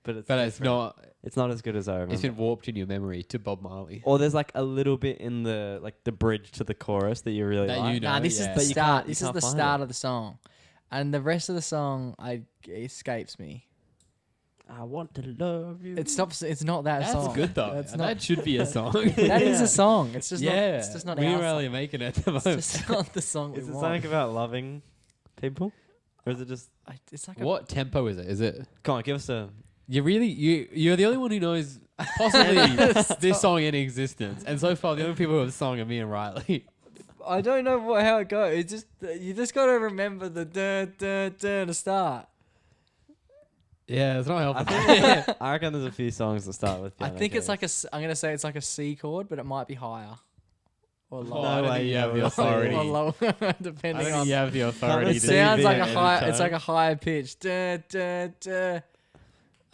Speaker 6: But it's
Speaker 5: But it's
Speaker 6: different.
Speaker 5: not.
Speaker 6: It's not as good as I remember.
Speaker 5: It's been warped in your memory to Bob Marley.
Speaker 6: Or there's like a little bit in the like the bridge to the chorus that you really
Speaker 5: That
Speaker 6: like.
Speaker 5: you know.
Speaker 4: Nah, this
Speaker 5: yeah.
Speaker 4: is the
Speaker 6: But you
Speaker 4: start.
Speaker 6: can't- you
Speaker 4: This is
Speaker 6: can't
Speaker 4: the
Speaker 6: find
Speaker 4: start
Speaker 6: it.
Speaker 4: of the song, and the rest of the song escapes me.
Speaker 6: I want to love you.
Speaker 4: It's not. It's not that
Speaker 5: That's
Speaker 4: song.
Speaker 5: good though.
Speaker 4: That's
Speaker 5: That should be a song.
Speaker 4: That is a song. It's just not.
Speaker 5: yeah.
Speaker 4: It's just not
Speaker 5: we
Speaker 4: our
Speaker 5: really
Speaker 4: song.
Speaker 5: making it at the
Speaker 4: It's
Speaker 5: moment.
Speaker 4: just not the song we
Speaker 6: Is it
Speaker 4: want.
Speaker 6: something about loving people? Or is it just...
Speaker 4: It's like
Speaker 5: What tempo is it? Is it?
Speaker 6: Come on, give us a...
Speaker 5: You're the only one who knows possibly this song in existence, and so far the only people who have sung are me and Riley.
Speaker 4: I don't know how it goes. It's just you just got to remember the to start.
Speaker 5: Yeah, it's not
Speaker 6: I,
Speaker 5: helping.
Speaker 6: think, I reckon there's a few songs that start with
Speaker 4: I
Speaker 6: piano
Speaker 4: think it's
Speaker 6: keys.
Speaker 4: like I'm gonna say it's like a C chord, but it might be higher or lower.
Speaker 5: I don't think you have the
Speaker 4: Or
Speaker 5: authority.
Speaker 4: lower,
Speaker 5: I
Speaker 4: depending
Speaker 5: don't think
Speaker 4: on.
Speaker 5: you have the authority.
Speaker 4: It
Speaker 5: to
Speaker 4: sounds
Speaker 5: be
Speaker 4: like
Speaker 5: in
Speaker 4: a
Speaker 5: any
Speaker 4: high.
Speaker 5: tone.
Speaker 4: It's like a higher pitch.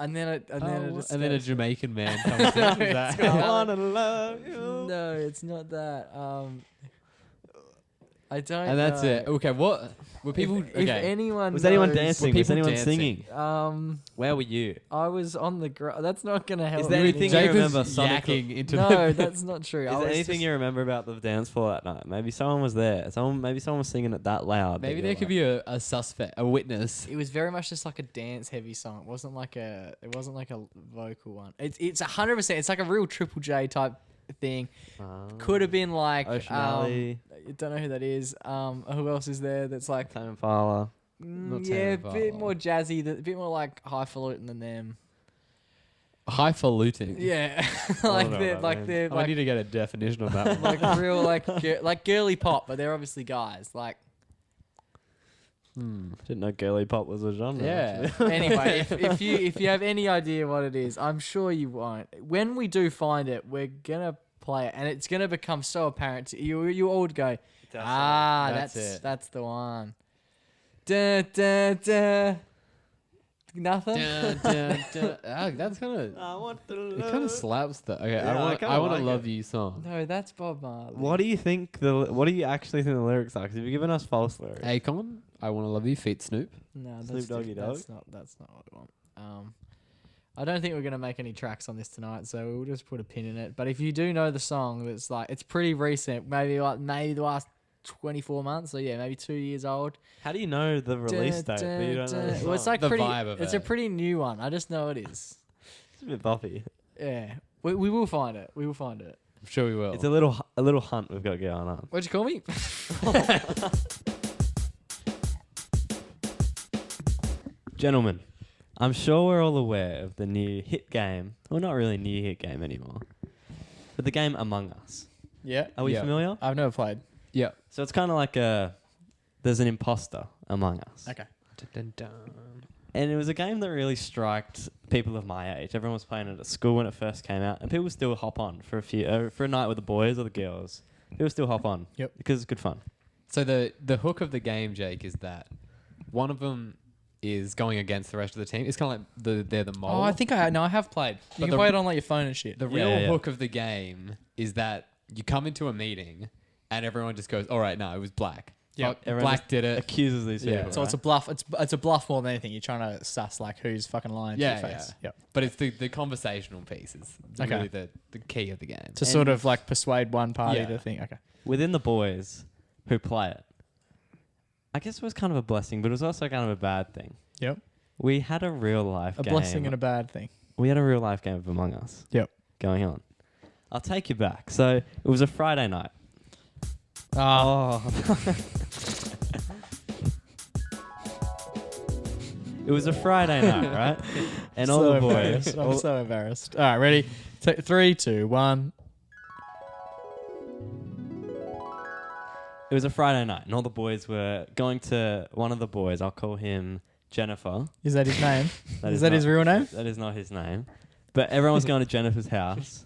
Speaker 4: And then it just
Speaker 5: and then a
Speaker 4: goes-
Speaker 5: Jamaican man comes in.
Speaker 4: No,
Speaker 5: Is that-
Speaker 4: it's not.
Speaker 6: I wanna love you.
Speaker 4: No, it's not that. I don't.
Speaker 5: and that's
Speaker 4: know.
Speaker 5: it. Okay, what were people?
Speaker 4: If
Speaker 5: okay,
Speaker 4: anyone
Speaker 6: Was anyone
Speaker 4: knows-
Speaker 6: dancing?
Speaker 5: Were
Speaker 6: Was
Speaker 5: people
Speaker 6: anyone
Speaker 5: dancing?
Speaker 6: singing? Where were you?
Speaker 4: I was on the ground. That's not gonna help.
Speaker 6: Is there
Speaker 4: me.
Speaker 6: anything
Speaker 5: Jake
Speaker 6: you remember
Speaker 5: was yakking into
Speaker 4: No,
Speaker 5: the.
Speaker 4: that's not true.
Speaker 6: Is
Speaker 4: I
Speaker 6: there
Speaker 4: was
Speaker 6: anything
Speaker 4: just-
Speaker 6: you remember about the dance floor that night? Maybe someone was there. Maybe someone was singing it that loud.
Speaker 5: Maybe there could be a suspect, a witness.
Speaker 4: It was very much just like a dance heavy song. It wasn't like a vocal one. It's 100%. It's like a real Triple J type thing. Could have been like
Speaker 6: Ocean Alley.
Speaker 4: I don't know who that is. Who else is there that's like
Speaker 6: Tame Impala.
Speaker 5: Not
Speaker 4: yeah, a
Speaker 5: Tame
Speaker 4: bit
Speaker 5: Impala.
Speaker 4: more jazzy, a bit more like highfalutin than them.
Speaker 5: Highfalutin.
Speaker 4: Yeah,
Speaker 6: don't
Speaker 4: like
Speaker 6: know
Speaker 4: they're
Speaker 6: what that
Speaker 4: like
Speaker 6: means.
Speaker 4: they're
Speaker 5: I
Speaker 4: like
Speaker 5: need to get a definition of that. one.
Speaker 4: like real like girly pop, but they're obviously guys. Like
Speaker 6: Didn't know girly pop was a genre.
Speaker 5: Yeah.
Speaker 6: actually.
Speaker 4: anyway, if you have any idea what it is, I'm sure you won't. When we do find it, we're gonna play it, and it's gonna become so apparent to you. You all would go,
Speaker 5: That's
Speaker 4: that's
Speaker 5: it.
Speaker 4: that's the one. Da, da, da. Nothing.
Speaker 5: Dun, dun, dun. Ah, that's kind of.
Speaker 6: I want to
Speaker 5: It kind
Speaker 6: love.
Speaker 5: of slaps the. Okay,
Speaker 6: Yeah, I kinda
Speaker 5: I want to
Speaker 6: like
Speaker 5: love
Speaker 6: it.
Speaker 5: you song.
Speaker 4: No, that's Bob Marley.
Speaker 6: What do you think what do you actually think the lyrics are? Because you've given us false lyrics.
Speaker 5: Akon, I want to love you. Feet Snoop.
Speaker 4: No,
Speaker 6: Snoop Doggy Dogg?
Speaker 4: That's not what I want. I don't think we're gonna make any tracks on this tonight, so we'll just put a pin in it. But if you do know the song, it's like it's pretty recent, maybe the last 24 months. So yeah, maybe 2 years old.
Speaker 6: How do you know the release
Speaker 4: Dun,
Speaker 6: date? But you don't know the
Speaker 4: Well, it's
Speaker 6: song?
Speaker 4: like
Speaker 5: The
Speaker 4: pretty.
Speaker 5: vibe of
Speaker 4: It's
Speaker 5: it.
Speaker 4: a pretty new one. I just know it is.
Speaker 6: It's a bit buffy.
Speaker 4: Yeah, we will find it. We will find it.
Speaker 5: I'm sure we will.
Speaker 6: It's a little hunt we've got going on.
Speaker 4: What'd you call me?
Speaker 6: Gentlemen, I'm sure we're all aware of the new hit game. Well, not really new hit game anymore. But the game Among Us.
Speaker 4: Yeah,
Speaker 6: Are we
Speaker 5: Yeah.
Speaker 6: familiar?
Speaker 4: I've never played.
Speaker 5: yeah.
Speaker 6: So it's kind of like there's an imposter among us.
Speaker 4: Okay.
Speaker 5: Dun, dun,
Speaker 6: And it was a game that really striked people of my age. Everyone was playing it at school when it first came out, and people still hop on for for a night with the boys or the girls. People still hop on.
Speaker 4: Yep.
Speaker 6: Because it's good fun.
Speaker 5: So the hook of the game, Jake, is that one of them is going against the rest of the team. It's kind of like they're the mole.
Speaker 4: Oh, I think I have played. You
Speaker 5: But
Speaker 4: can
Speaker 5: the-
Speaker 4: play it on like your phone and shit.
Speaker 5: The
Speaker 6: Yeah,
Speaker 5: real
Speaker 6: yeah.
Speaker 5: hook of the game is that you come into a meeting and everyone just goes, "All right, no, it was Black.
Speaker 4: Yeah,
Speaker 5: Fuck,
Speaker 6: everyone
Speaker 5: Black
Speaker 6: just
Speaker 5: did it."
Speaker 6: Accuses these
Speaker 5: Yeah.
Speaker 6: people.
Speaker 4: So it's a bluff. It's a bluff more than anything. You're trying to suss like who's fucking lying
Speaker 5: Yeah,
Speaker 4: to your face.
Speaker 5: yeah.
Speaker 4: Yep.
Speaker 5: But it's the conversational piece is
Speaker 4: Okay.
Speaker 5: really the key of the game.
Speaker 4: To sort of like persuade one party
Speaker 5: Yeah.
Speaker 4: to think. Okay.
Speaker 6: Within the boys who play it, I guess it was kind of a blessing, but it was also kind of a bad thing.
Speaker 4: Yep.
Speaker 6: We had a real life
Speaker 4: A
Speaker 6: game.
Speaker 4: blessing and a bad thing.
Speaker 6: We had a real life game of Among Us.
Speaker 4: Yep.
Speaker 6: Going on. I'll take you back. So it was a Friday night.
Speaker 4: Oh.
Speaker 6: It was a Friday night, right? And all the boys.
Speaker 4: I'm so embarrassed. All right, ready? 3, 2, 1.
Speaker 6: It was a Friday night, and all the boys were going to one of the boys. I'll call him Jennifer.
Speaker 4: Is that his name?
Speaker 6: That
Speaker 4: Is that his
Speaker 6: not-
Speaker 4: real name?
Speaker 6: That is not his name. But everyone was going to Jennifer's house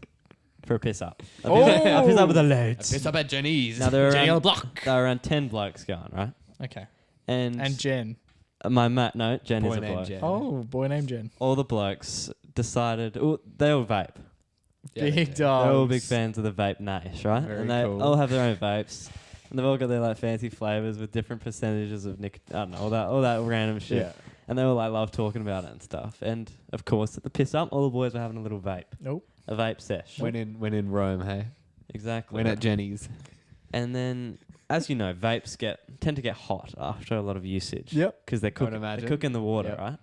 Speaker 6: for a piss up. A
Speaker 4: Oh!
Speaker 6: piss up with the loads.
Speaker 5: It's up at Jenny's.
Speaker 6: Now there were
Speaker 4: Jenny on the
Speaker 6: around,
Speaker 4: block.
Speaker 6: there were around 10 blokes going, right?
Speaker 4: Okay.
Speaker 6: And
Speaker 4: Jen.
Speaker 6: my Jen
Speaker 5: Boy
Speaker 6: is a
Speaker 5: named
Speaker 6: bloke.
Speaker 5: Jen.
Speaker 4: Oh, boy named Jen.
Speaker 6: All the blokes decided, they all vape.
Speaker 5: Yeah,
Speaker 4: Big
Speaker 5: yeah.
Speaker 4: dogs.
Speaker 6: They're all big fans of the vape niche, right?
Speaker 5: Very
Speaker 6: and they
Speaker 5: cool.
Speaker 6: all have their own vapes. And they've all got their like fancy flavors with different percentages of nicotine. I don't know, all that random shit.
Speaker 5: Yeah.
Speaker 6: And they all like love talking about it and stuff. And of course, at the piss up, all the boys were having a little vape.
Speaker 4: Nope.
Speaker 6: A vape sesh.
Speaker 5: When in Rome, hey.
Speaker 6: Exactly.
Speaker 5: When at Jenny's.
Speaker 6: And then, as you know, vapes tend to get hot after a lot of usage.
Speaker 4: Yep.
Speaker 6: Because they're
Speaker 5: imagine.
Speaker 6: cooking the water,
Speaker 5: Yep.
Speaker 6: right?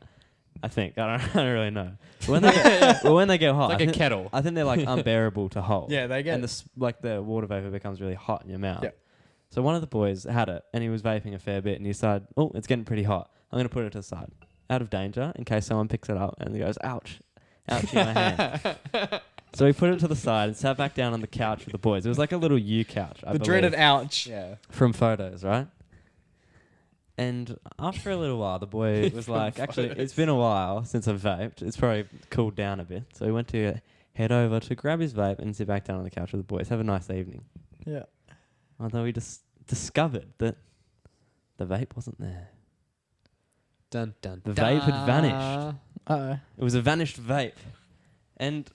Speaker 6: I think. I don't really know. But when they get, well, when they get hot,
Speaker 5: It's like a kettle.
Speaker 6: I think they're like unbearable to hold.
Speaker 4: Yeah, they get
Speaker 6: And the water vapor becomes really hot in your mouth.
Speaker 4: Yep.
Speaker 6: So one of the boys had it, and he was vaping a fair bit, and he decided, oh, it's getting pretty hot. I'm going to put it to the side. Out of danger, in case someone picks it up, and he goes, ouch. Ouch in my hand. So he put it to the side and sat back down on the couch with the boys. It was like a little U couch, I
Speaker 4: the
Speaker 6: believe,
Speaker 4: dreaded ouch.
Speaker 5: Yeah.
Speaker 6: from photos, right? And after a little while, the boy was like, actually, it's been a while since I've vaped. It's probably cooled down a bit. So he went to head over to grab his vape and sit back down on the couch with the boys. Have a nice evening.
Speaker 4: Yeah.
Speaker 6: Although he just discovered that the vape wasn't there.
Speaker 5: Dun dun.
Speaker 6: The vape had vanished.
Speaker 4: Uh-oh.
Speaker 6: It was a vanished vape. And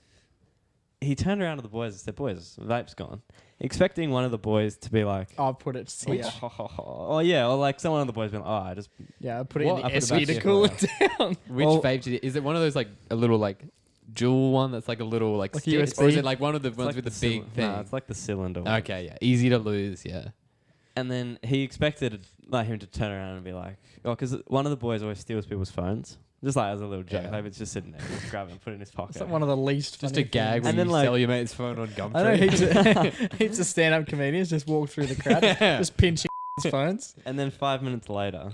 Speaker 6: he turned around to the boys and said, boys, the vape's gone. Expecting one of the boys to be like,
Speaker 4: I'll put it here.
Speaker 6: oh yeah, or like someone of the boys being like, oh, I just...
Speaker 4: Yeah, I put it
Speaker 6: What?
Speaker 4: in
Speaker 6: I
Speaker 4: the
Speaker 6: put it
Speaker 4: SV
Speaker 6: back
Speaker 4: to
Speaker 6: here
Speaker 4: cool
Speaker 6: for
Speaker 4: it down.
Speaker 5: Which
Speaker 6: Well-
Speaker 5: vape did you, is it one of those like a little like jewel one that's like a little like,
Speaker 4: Like
Speaker 5: stick,
Speaker 4: USB?
Speaker 5: or is it like one of the
Speaker 6: It's
Speaker 5: ones
Speaker 6: like
Speaker 5: with the,
Speaker 6: cylinder.
Speaker 5: big thing?
Speaker 6: No, it's like the cylinder one.
Speaker 5: Okay, yeah, easy to lose, yeah.
Speaker 6: And then he expected like him to turn around and be like, oh, because one of the boys always steals people's phones. Just like as a little joke.
Speaker 5: Yeah.
Speaker 6: Like it's just sitting there, just grab it and put it in his pocket.
Speaker 4: It's like one of the least
Speaker 5: Just
Speaker 4: funny
Speaker 5: a gag
Speaker 4: things.
Speaker 5: where
Speaker 6: And
Speaker 5: you
Speaker 6: then, like-
Speaker 5: sell your mate's phone on Gumtree.
Speaker 4: I know heaps of stand-up comedians just walk through the crowd, just pinching phones.
Speaker 6: And then 5 minutes later,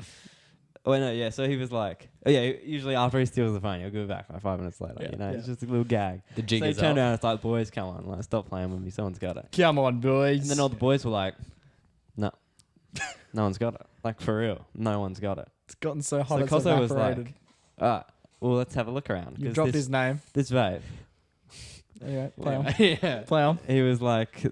Speaker 6: oh no, yeah. So he was like, oh yeah. Usually after he steals the phone, he'll give it back like 5 minutes later.
Speaker 4: Yeah,
Speaker 6: You know,
Speaker 4: yeah.
Speaker 6: it's just a little gag.
Speaker 5: The jig
Speaker 6: So he
Speaker 5: is
Speaker 6: turned
Speaker 5: up.
Speaker 6: around and it's like, boys, come on, like stop playing with me. Someone's got it.
Speaker 4: Come on, boys.
Speaker 6: And then all the boys were like, no, no one's got it. Like for real, no one's got it.
Speaker 4: It's gotten so hot
Speaker 6: So
Speaker 4: it's
Speaker 6: Cosmo was
Speaker 4: evaporated.
Speaker 6: like, well, let's have a look around.
Speaker 4: You
Speaker 6: 'cause
Speaker 4: dropped
Speaker 6: this,
Speaker 4: his name.
Speaker 6: this vape.
Speaker 4: Anyway, play on.
Speaker 5: Yeah.
Speaker 4: Play on.
Speaker 6: He was like,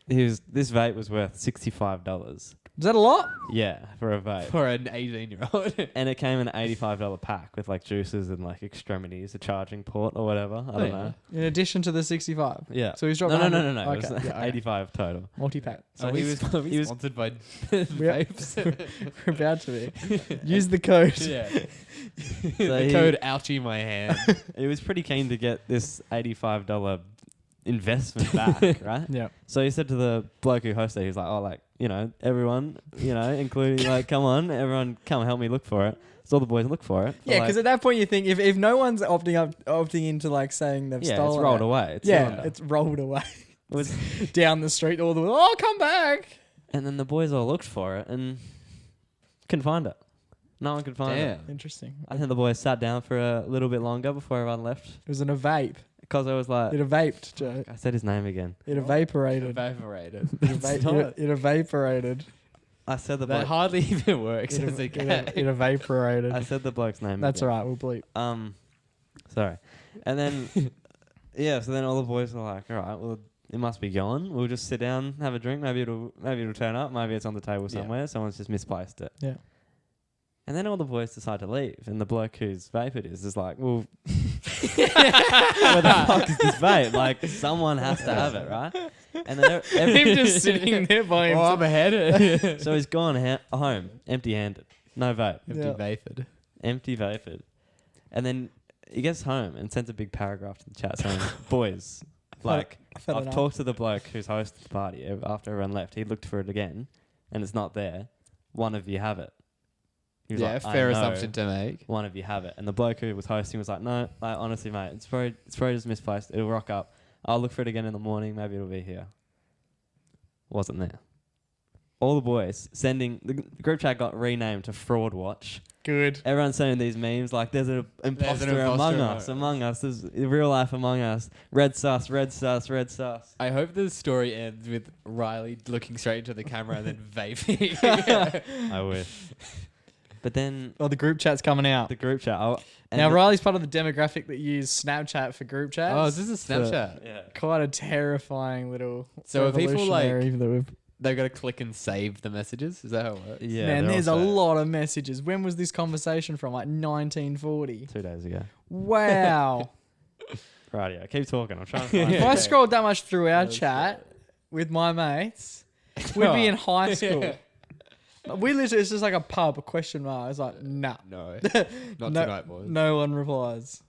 Speaker 6: this vape was worth $65.
Speaker 4: Is that a lot?
Speaker 6: Yeah, for a vape.
Speaker 5: For an 18-year-old.
Speaker 6: And it came in an $85 pack with like juices and like extremities, a charging port or whatever. I don't know.
Speaker 4: In addition to the 65.
Speaker 6: Yeah.
Speaker 4: So he's dropped
Speaker 6: No.
Speaker 4: 100.
Speaker 6: It was
Speaker 4: Okay, yeah, okay.
Speaker 6: 85 total.
Speaker 4: Multi-pack.
Speaker 6: So
Speaker 5: Are
Speaker 6: he
Speaker 5: we
Speaker 6: was,
Speaker 5: sp-
Speaker 6: he was
Speaker 5: sponsored by
Speaker 4: Yep.
Speaker 5: vapes?
Speaker 4: We're about to be. Use the code.
Speaker 5: Yeah.
Speaker 6: So
Speaker 5: The
Speaker 6: he-
Speaker 5: code ouchie my hand.
Speaker 6: he was pretty keen to get this $85 investment back, right?
Speaker 4: Yeah.
Speaker 6: So he said to the bloke who hosted, he was like, oh, like, you know, everyone, you know, including like, come on, everyone come help me look for it. So all the boys look for it.
Speaker 4: Yeah, because at that point you think if no one's opting into like saying they've
Speaker 6: yeah,
Speaker 4: stolen
Speaker 6: it's rolled
Speaker 4: it,
Speaker 6: away. It's
Speaker 4: yeah,
Speaker 6: cylinder.
Speaker 4: it's rolled away
Speaker 6: It was,
Speaker 4: down the street. All the way. Oh, come back!
Speaker 6: and then the boys all looked for it and couldn't find it. No one could find it.
Speaker 5: Damn.
Speaker 4: Interesting.
Speaker 6: I think the boys sat down for a little bit longer before everyone left.
Speaker 4: It was in a vape.
Speaker 6: Because I was like,
Speaker 4: It evaped, Joe.
Speaker 6: I said his name again.
Speaker 4: It evaporated.
Speaker 5: Evaporated.
Speaker 4: It evaporated.
Speaker 6: I said the
Speaker 5: That
Speaker 6: bloke.
Speaker 5: hardly even works
Speaker 4: It,
Speaker 5: as a
Speaker 4: it,
Speaker 5: gag.
Speaker 4: it evaporated.
Speaker 6: I said the bloke's name.
Speaker 4: That's
Speaker 6: again.
Speaker 4: all right. We'll bleep.
Speaker 6: Sorry. And then, yeah. So then all the boys were like, all right, well, it must be gone. We'll just sit down, have a drink. Maybe it'll turn up. Maybe it's on the table
Speaker 5: Yeah.
Speaker 6: somewhere. Someone's just misplaced it.
Speaker 4: Yeah.
Speaker 6: And then all the boys decide to leave, and the bloke whose vape it is like, well, where the fuck is this vape? Like, someone has to have it, right? And then
Speaker 4: Him just sitting there by
Speaker 5: Oh,
Speaker 4: himself.
Speaker 5: I'm ahead.
Speaker 6: so he's gone home, empty-handed, no vape,
Speaker 5: Empty
Speaker 4: Yeah.
Speaker 5: vapid.
Speaker 6: empty vapid, and then he gets home and sends a big paragraph to the chat saying, "Boys, like,
Speaker 4: Fed
Speaker 6: I've
Speaker 4: it up.
Speaker 6: talked to the bloke who's hosted the party after everyone left. He looked for it again, and it's not there. One of you have it." He was
Speaker 5: Yeah,
Speaker 6: like, "I
Speaker 5: fair
Speaker 6: know
Speaker 5: assumption to make.
Speaker 6: one of you have it." And the bloke who was hosting was like, "No, like honestly, mate, it's probably just misplaced. It'll rock up. I'll look for it again in the morning. Maybe it'll be here." Wasn't there. All the boys sending the group chat got renamed to Fraud Watch.
Speaker 4: Good.
Speaker 6: Everyone's sending these memes like there's an imposter among us. There's a real life among us. Red sus, red sus, red sus.
Speaker 5: I hope the story ends with Riley looking straight into the camera and then vaping.
Speaker 6: I wish. But then
Speaker 4: Oh, the group chat's coming out.
Speaker 6: the group chat.
Speaker 4: Now, Riley's part of the demographic that use Snapchat for group chats.
Speaker 5: Oh, is this a Snapchat?
Speaker 6: Yeah.
Speaker 4: Quite a terrifying little.
Speaker 5: So are people, like-
Speaker 4: revolutionary that we've-
Speaker 5: They've got to click and save the messages? Is that how it works?
Speaker 6: Yeah.
Speaker 4: Man,
Speaker 6: they're
Speaker 4: there's a
Speaker 6: all saved.
Speaker 4: lot of messages. When was this conversation from? Like 1940.
Speaker 6: 2 days ago.
Speaker 4: Wow.
Speaker 6: Radio. Keep talking. I'm trying to find
Speaker 4: If
Speaker 6: it.
Speaker 4: I scrolled that much through our chat with my mates, we'd be in high school. We literally, it's just like a pub, a question mark. It's like, nah.
Speaker 5: No.
Speaker 4: Not
Speaker 5: Not tonight, boys.
Speaker 4: No one replies.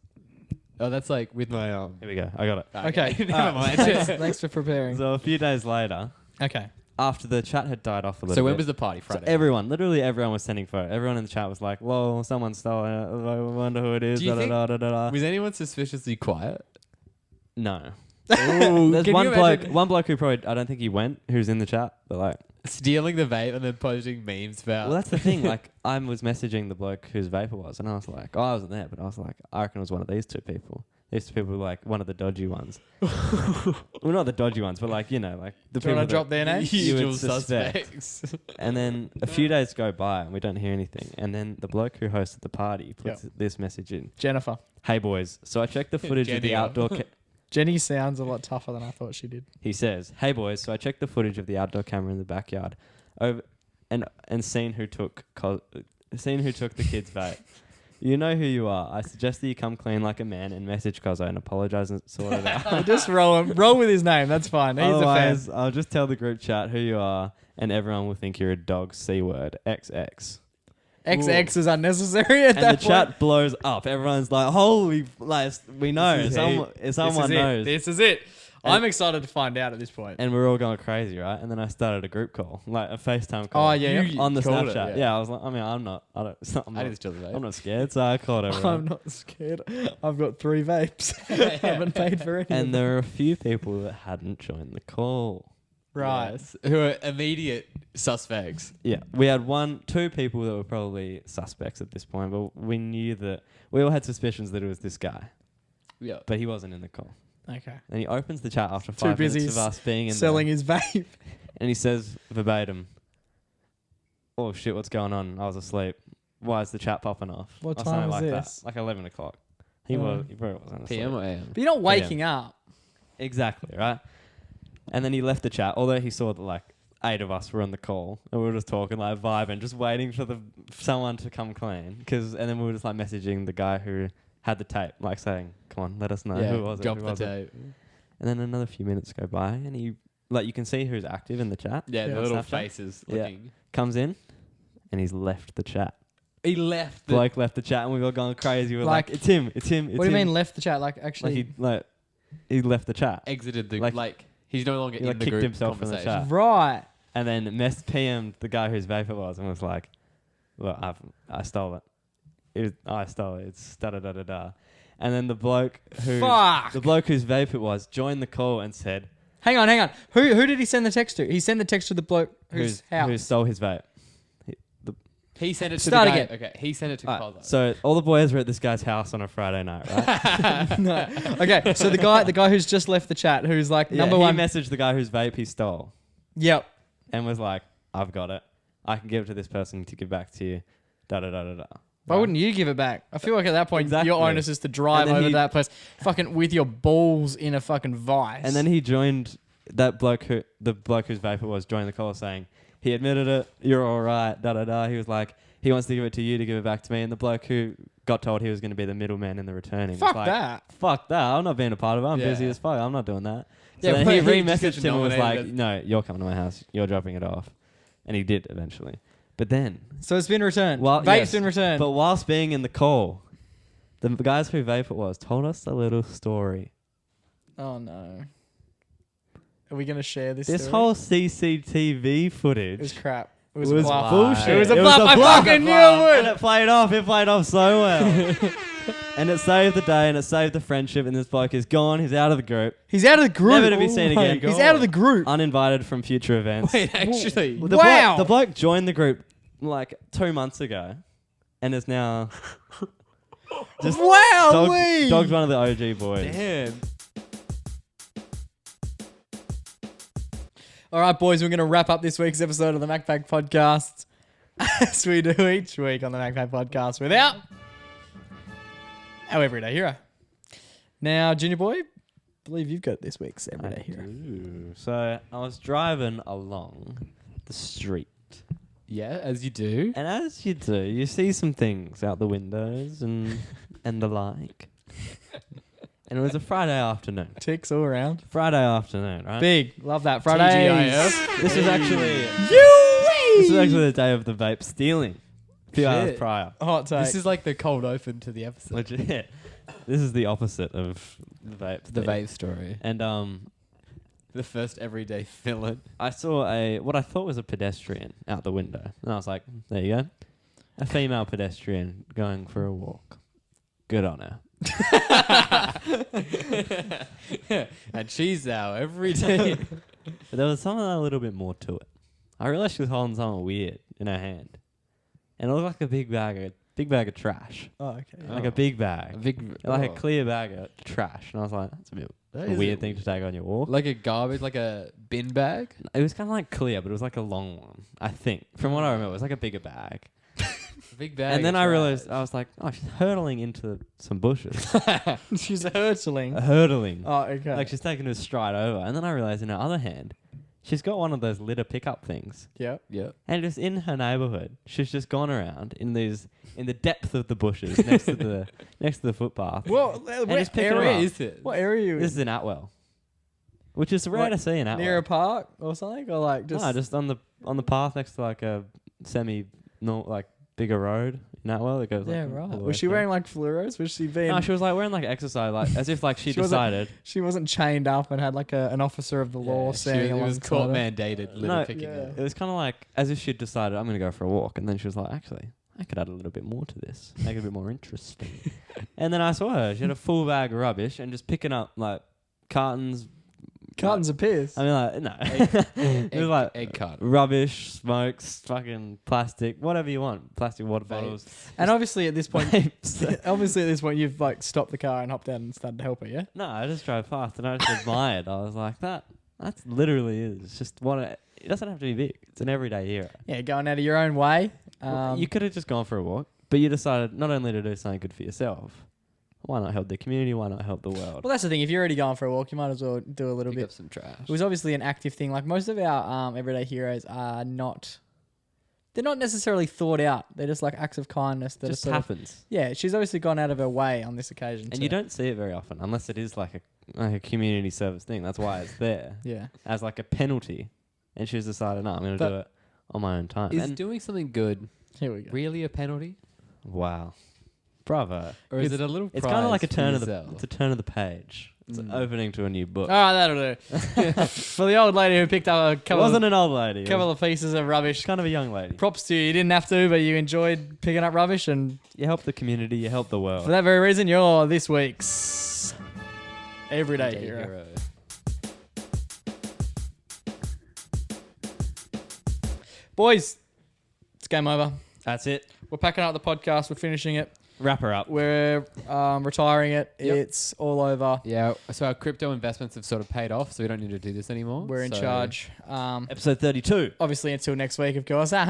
Speaker 5: Oh, that's like with my
Speaker 6: Here we go. I got it.
Speaker 4: Okay.
Speaker 5: Never mind.
Speaker 4: Thanks for preparing.
Speaker 6: So a few days later,
Speaker 4: Okay.
Speaker 6: after the chat had died off a little
Speaker 5: So
Speaker 6: bit.
Speaker 5: when was the party?
Speaker 6: So
Speaker 5: Friday.
Speaker 6: literally everyone was sending photos. Everyone in the chat was like, "Whoa, someone stole it. I wonder who it is."
Speaker 5: Do you think-
Speaker 6: Da.
Speaker 5: Was anyone suspiciously quiet?
Speaker 6: No.
Speaker 5: Ooh,
Speaker 6: There's
Speaker 5: can
Speaker 6: one
Speaker 5: you
Speaker 6: bloke.
Speaker 5: imagine
Speaker 6: One bloke who probably I don't think he went. Who's in the chat, but like,
Speaker 5: stealing the vape and then posting memes about.
Speaker 6: well, that's the thing. Like, I was messaging the bloke whose vapor was, and I was like, "Oh, I wasn't there," but I was like, "I reckon it was one of these two people." These two people were like one of the dodgy ones. Well, not the dodgy ones, but like like the
Speaker 4: Do you
Speaker 6: people.
Speaker 4: want to drop
Speaker 6: that-
Speaker 4: their names?
Speaker 6: You would
Speaker 5: usual
Speaker 6: suspect.
Speaker 5: suspects.
Speaker 6: And then a few days go by and we don't hear anything. And then the bloke who hosted the party puts this message in.
Speaker 4: Jennifer.
Speaker 6: Hey boys, so I checked the footage of the
Speaker 5: Jenny.
Speaker 6: outdoor.
Speaker 4: Jenny sounds a lot tougher than I thought she did.
Speaker 6: He says, "Hey boys, so I checked the footage of the outdoor camera in the backyard, over and seen who took the kid's vape. You know who you are. I suggest that you come clean like a man and message Cozzo and apologize and sort it out.
Speaker 4: Just roll with his name. That's fine. He's a fan.
Speaker 6: Otherwise, I'll just tell the group chat who you are, and everyone will think you're a dog C word XX."
Speaker 4: XX is unnecessary at
Speaker 6: And
Speaker 4: that
Speaker 6: the chat blows up. Everyone's like, "Holy, like, we know.
Speaker 4: This is
Speaker 6: Someone knows."
Speaker 4: This is it.
Speaker 6: And-
Speaker 4: I'm excited to find out at this point.
Speaker 6: And we're all going crazy, right? And then I started a group call, like a FaceTime call.
Speaker 4: Oh, yeah.
Speaker 5: You
Speaker 6: On the
Speaker 5: called it,
Speaker 6: Snapchat.
Speaker 5: yeah.
Speaker 6: I was like, I mean, I'm not.
Speaker 5: I didn't steal the vape.
Speaker 6: I'm not scared, so I called everyone.
Speaker 4: I'm not scared. I've got 3 vapes. I haven't paid for any.
Speaker 6: And there were a few people that hadn't joined the call.
Speaker 4: Right.
Speaker 5: Yes, who are immediate suspects.
Speaker 6: Yeah, we had 2 people that were probably suspects at this point, but we knew that we all had suspicions that it was this guy,
Speaker 5: Yeah.
Speaker 6: but he wasn't in the call.
Speaker 4: Okay.
Speaker 6: And he opens the chat after
Speaker 4: Too
Speaker 6: 5 minutes
Speaker 4: busy
Speaker 6: of us being in
Speaker 4: selling
Speaker 6: there,
Speaker 4: his vape.
Speaker 6: and he says verbatim, "Oh shit, what's going on? I was asleep. Why is the chat popping off?"
Speaker 4: What
Speaker 6: Or
Speaker 4: time
Speaker 6: something
Speaker 4: was
Speaker 6: like
Speaker 4: this?
Speaker 6: that, like 11 o'clock. He probably wasn't asleep.
Speaker 5: PM or AM?
Speaker 4: But you're not waking up.
Speaker 6: Exactly, right? And then he left the chat, although he saw that like 8 of us were on the call and we were just talking, like vibing, just waiting for someone to come clean. And then we were just like messaging the guy who had the tape, like saying, "Come on, let us know who was it."
Speaker 5: Drop
Speaker 6: who
Speaker 5: the
Speaker 6: wasn't."
Speaker 5: tape.
Speaker 6: And then another few minutes go by and he, like, you can see who's active in the chat.
Speaker 5: Yeah,
Speaker 4: Yeah.
Speaker 5: the little
Speaker 6: Snapchat.
Speaker 5: faces
Speaker 6: Yeah.
Speaker 5: looking.
Speaker 6: Comes in and he's left the chat.
Speaker 5: He left.
Speaker 6: Bloke left the chat and we were going crazy. We were like,
Speaker 4: Like-
Speaker 6: "It's him, it's him, it's
Speaker 4: What do you
Speaker 6: him."
Speaker 4: mean left the chat? Like actually.
Speaker 6: He left the chat.
Speaker 5: Exited the
Speaker 6: Like-
Speaker 5: he's no longer
Speaker 6: He
Speaker 5: in
Speaker 6: like
Speaker 5: the
Speaker 6: kicked
Speaker 5: group
Speaker 6: himself from the
Speaker 5: conversation.
Speaker 6: chat.
Speaker 4: Right.
Speaker 6: And then PM'd the guy whose vape it was and was like, "Look, I stole it. I stole it. It's da da da da da." And then the bloke whose vape it was joined the call and said,
Speaker 4: Hang on. Who did he send the text to? He sent the text to the bloke whose house.
Speaker 6: who stole his vape.
Speaker 5: He sent it to
Speaker 4: Start
Speaker 5: the guy.
Speaker 4: again.
Speaker 5: Okay, he sent it to
Speaker 6: Alright,
Speaker 5: Cozzo.
Speaker 6: so all the boys were at this guy's house on a Friday night, right?
Speaker 4: No. Okay, so the guy who's just left the chat, who's like number
Speaker 6: he
Speaker 4: one.
Speaker 6: messaged the guy whose vape he stole
Speaker 4: Yep.
Speaker 6: and was like, "I've got it. I can give it to this person to give back to you." Da da da da da.
Speaker 4: Why wouldn't you give it back? I feel like at that point
Speaker 6: Exactly.
Speaker 4: your onus is to drive
Speaker 6: And then
Speaker 4: over to
Speaker 6: he-
Speaker 4: that place, fucking with your balls in a fucking vice.
Speaker 6: And then he joined the bloke whose vape it was joined the call saying he admitted it. You're all right. Da da da. He was like, he wants to give it to you to give it back to me. And the bloke who got told he was going to be the middleman in the returning was
Speaker 4: fuck
Speaker 6: like,
Speaker 4: that.
Speaker 6: "Fuck that. I'm not being a part of it. I'm busy
Speaker 5: Yeah.
Speaker 6: as fuck. I'm not doing that." So
Speaker 5: Yeah,
Speaker 6: then
Speaker 5: but
Speaker 6: he
Speaker 5: he just
Speaker 6: re-messaged
Speaker 5: gets
Speaker 6: him and was like,
Speaker 5: nominated.
Speaker 6: "No, you're coming to my house. You're dropping it off." And he did eventually. But then,
Speaker 4: So it's been returned.
Speaker 6: Well,
Speaker 4: Vape's
Speaker 6: yes,
Speaker 4: been returned.
Speaker 6: but whilst being in the call, the guys who vape it was told us a little story.
Speaker 4: Oh no. Are we gonna share this?
Speaker 6: This
Speaker 4: story?
Speaker 6: whole CCTV footage
Speaker 4: It was crap. It
Speaker 6: was
Speaker 4: was, a bluff.
Speaker 6: bullshit.
Speaker 4: It was a bluff. I fucking knew it
Speaker 6: And
Speaker 4: would.
Speaker 6: it played off. It played off so well. And it saved the day and it saved the friendship. And this bloke is gone. He's out of the group.
Speaker 4: He's out of the group.
Speaker 6: Never to be seen again.
Speaker 4: He's out of the group.
Speaker 6: Uninvited from future events.
Speaker 5: Wait, actually.
Speaker 6: The
Speaker 4: Wow.
Speaker 6: bloke joined the group like 2 months ago. And is now just
Speaker 4: Wow.
Speaker 6: dogged one of the OG boys.
Speaker 5: Damn.
Speaker 4: All right, boys, we're going to wrap up this week's episode of the MacPack Podcast, as we do each week on the MacPack Podcast, without our everyday hero. Now, Junior Boy, I believe you've got this week's everyday hero.
Speaker 6: Ooh. So I was driving along the street.
Speaker 5: Yeah, as you do.
Speaker 6: And as you do, you see some things out the windows and the like. And it was a Friday afternoon.
Speaker 4: Ticks all around.
Speaker 6: Friday afternoon, right?
Speaker 4: Big. Love that. Fridays.
Speaker 5: TGIF.
Speaker 6: This was actually the day of the vape stealing. A few hours
Speaker 5: Shit.
Speaker 6: prior.
Speaker 4: Hot take.
Speaker 5: This is like the cold open to the episode.
Speaker 6: Legit. This is the opposite of the vape.
Speaker 5: The
Speaker 6: thing.
Speaker 5: vape story.
Speaker 6: And
Speaker 5: The first everyday villain.
Speaker 6: I saw what I thought was a pedestrian out the window. And I was like, there you go. A female pedestrian going for a walk. Good on her.
Speaker 5: And she's our everyday.
Speaker 6: But there was something a little bit more to it. I realized she was holding something weird in her hand. And it looked like a big bag of trash.
Speaker 4: Oh, okay.
Speaker 6: Like a big bag. Like a
Speaker 5: oh.
Speaker 6: clear bag of trash. And I was like, that's a bit
Speaker 5: That
Speaker 6: a
Speaker 5: is
Speaker 6: weird thing to take on your walk.
Speaker 5: Like a garbage, like a bin bag.
Speaker 6: It was kind of like clear, but it was like a long one, I think. From what I remember, it was like a bigger bag.
Speaker 5: A big bag.
Speaker 6: And then
Speaker 5: of
Speaker 6: I
Speaker 5: trash.
Speaker 6: realized, I was like, oh, she's hurtling into some bushes.
Speaker 4: She's hurtling.
Speaker 6: Hurtling.
Speaker 4: Oh, okay.
Speaker 6: Like she's taking a stride over. And then I realized in her other hand, she's got one of those litter pickup things.
Speaker 4: Yep.
Speaker 5: Yep.
Speaker 6: And just in her neighborhood, she's just gone around in the depth of the bushes next to the footpath.
Speaker 4: Well,
Speaker 6: just pick her
Speaker 4: area
Speaker 6: up.
Speaker 5: is it?
Speaker 4: What area are you
Speaker 6: This is
Speaker 4: in?
Speaker 6: in Atwell, which is rare
Speaker 4: Like,
Speaker 6: to see in Atwell.
Speaker 4: Near a park or something? Or like just...
Speaker 6: No, just on the path next to like a bigger road in Atwell. It goes
Speaker 4: Yeah,
Speaker 6: like,
Speaker 4: right.
Speaker 6: all the way
Speaker 4: Was she
Speaker 6: through.
Speaker 4: wearing like fluoros? Was she being...
Speaker 6: No, she was like wearing like exercise, like as if like she
Speaker 4: She wasn't-
Speaker 6: decided.
Speaker 4: She wasn't chained up and had like an officer of the law standing
Speaker 5: it was
Speaker 4: alongside
Speaker 5: court
Speaker 4: her.
Speaker 5: mandated litter
Speaker 6: No,
Speaker 5: picking
Speaker 4: yeah.
Speaker 5: up.
Speaker 6: It was kind of like as if she'd decided I'm going to go for a walk, and then she was like, actually, I could add a little bit more to this, make it a bit more interesting. And then I saw her; she had a full bag of rubbish and just picking up like cartons.
Speaker 4: Cartons of piss.
Speaker 6: I mean, like no, it was like
Speaker 5: egg carton.
Speaker 6: rubbish, smokes, fucking plastic, whatever you want, plastic water bottles.
Speaker 4: And obviously at this point,
Speaker 6: Vapes.
Speaker 4: you've like stopped the car and hopped out and started to help her, yeah?
Speaker 6: No, I just drove past and I just admired. I was like, that's literally is. It's just it doesn't have to be big. It's an everyday hero.
Speaker 4: Yeah, going out of your own way.
Speaker 6: You could have just gone for a walk, but you decided not only to do something good for yourself, why not help the community? Why not help the world?
Speaker 4: Well, that's the thing. If you're already going for a walk, you might as well do a little
Speaker 5: Pick
Speaker 4: bit.
Speaker 5: up some trash.
Speaker 4: It was obviously an active thing. Like most of our everyday heroes are not. They're not necessarily thought out. They're just like acts of kindness that
Speaker 6: just
Speaker 4: are sort of,
Speaker 6: happens.
Speaker 4: yeah, she's obviously gone out of her way on this occasion.
Speaker 6: And you don't see it very often unless it is like a community service thing. That's why it's there
Speaker 4: Yeah.
Speaker 6: as like a penalty. And she's decided, no, I'm going to do it on my own time.
Speaker 5: Is
Speaker 6: And
Speaker 5: doing something good
Speaker 4: Here we go.
Speaker 5: really a penalty?
Speaker 6: wow. Bravo.
Speaker 5: Or is it a little
Speaker 6: It's kind of like a
Speaker 5: prize
Speaker 6: turn
Speaker 5: for
Speaker 6: of the
Speaker 5: yourself?
Speaker 6: it's a turn of the page. It's an opening to a new book.
Speaker 4: All right, that'll do. For the old lady who picked up a
Speaker 6: It
Speaker 4: couple,
Speaker 6: wasn't an old lady. It
Speaker 4: couple
Speaker 6: was
Speaker 4: of pieces of rubbish.
Speaker 6: kind of a young lady.
Speaker 4: Props to you. You didn't have to, but you enjoyed picking up rubbish, and
Speaker 6: You help the community, you help the
Speaker 4: for
Speaker 6: world.
Speaker 4: that very reason, you're this week's everyday
Speaker 5: Day
Speaker 4: hero.
Speaker 5: hero.
Speaker 4: Boys, it's game over.
Speaker 6: That's it.
Speaker 4: We're packing up the podcast. We're finishing it.
Speaker 6: Wrap her up.
Speaker 4: We're retiring it.
Speaker 5: Yep.
Speaker 4: It's all over.
Speaker 5: Yeah, so our crypto investments have sort of paid off, so we don't need to do this anymore.
Speaker 4: We're in
Speaker 5: So-
Speaker 4: charge.
Speaker 6: Episode 32.
Speaker 4: Obviously, until next week, of course. We'll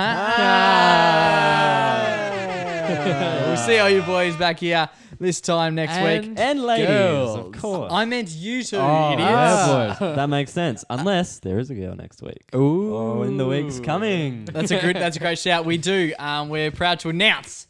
Speaker 6: We'll
Speaker 4: see all you boys back here this time next week.
Speaker 6: And ladies,
Speaker 5: girls.
Speaker 6: of course.
Speaker 4: I meant you two,
Speaker 5: Oh,
Speaker 4: idiots.
Speaker 5: yeah, boys.
Speaker 6: That makes sense. Unless there is a girl next week.
Speaker 5: Ooh.
Speaker 6: Oh, in the weeks coming.
Speaker 4: That's a great shout. We do. We're proud to announce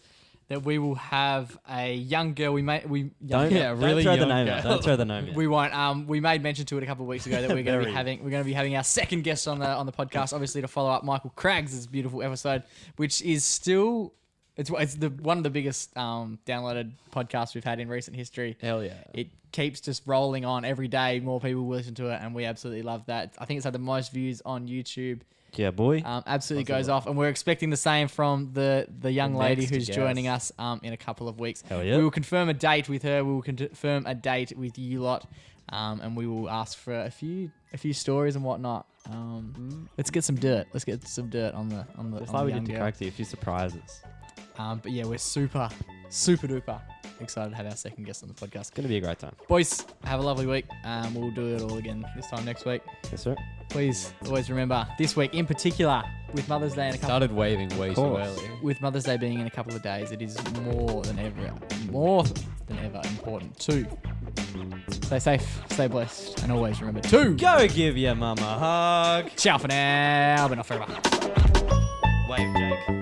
Speaker 4: that we will have a young girl.
Speaker 6: Don't,
Speaker 5: really
Speaker 6: don't throw the
Speaker 5: young
Speaker 6: name out.
Speaker 5: girl.
Speaker 6: Don't throw the name out.
Speaker 4: We won't. We made mention to it a couple of weeks ago that we're going to
Speaker 6: Very.
Speaker 4: be having our second guest on the podcast. Obviously, to follow up Michael Craggs' beautiful episode, which is still it's one of the biggest downloaded podcasts we've had in recent history.
Speaker 5: Hell yeah.
Speaker 4: It keeps just rolling on every day. More people will listen to it, and we absolutely love that. I think it's had the most views on YouTube.
Speaker 6: Yeah, boy.
Speaker 4: Absolutely goes off, and we're expecting the same from the young
Speaker 5: The
Speaker 4: lady
Speaker 5: next
Speaker 4: who's
Speaker 5: guest.
Speaker 4: joining us in a couple of weeks.
Speaker 6: Hell yeah.
Speaker 4: We will confirm a date with her. We will confirm a date with you lot, and we will ask for a few stories and whatnot. Let's get some dirt. Let's get some dirt on the
Speaker 6: Just
Speaker 4: on
Speaker 6: like
Speaker 4: the
Speaker 6: we
Speaker 4: young
Speaker 6: did to
Speaker 4: girl.
Speaker 6: Cragsy, a few surprises.
Speaker 4: But yeah, we're super duper excited to have our second guest on the podcast.
Speaker 6: It's going to be a great time.
Speaker 4: Boys, have a lovely week. We'll do it all again this time next week.
Speaker 6: Yes, sir.
Speaker 4: Please always remember this week in particular, with Mother's Day in a couple
Speaker 5: Started waving way too
Speaker 6: course.
Speaker 5: early.
Speaker 4: with Mother's Day being in a couple of days, it is more than ever important to stay safe, stay blessed, and always remember to
Speaker 6: Go give your mama a hug.
Speaker 4: ciao for now, but not forever.
Speaker 6: Wave, Jake.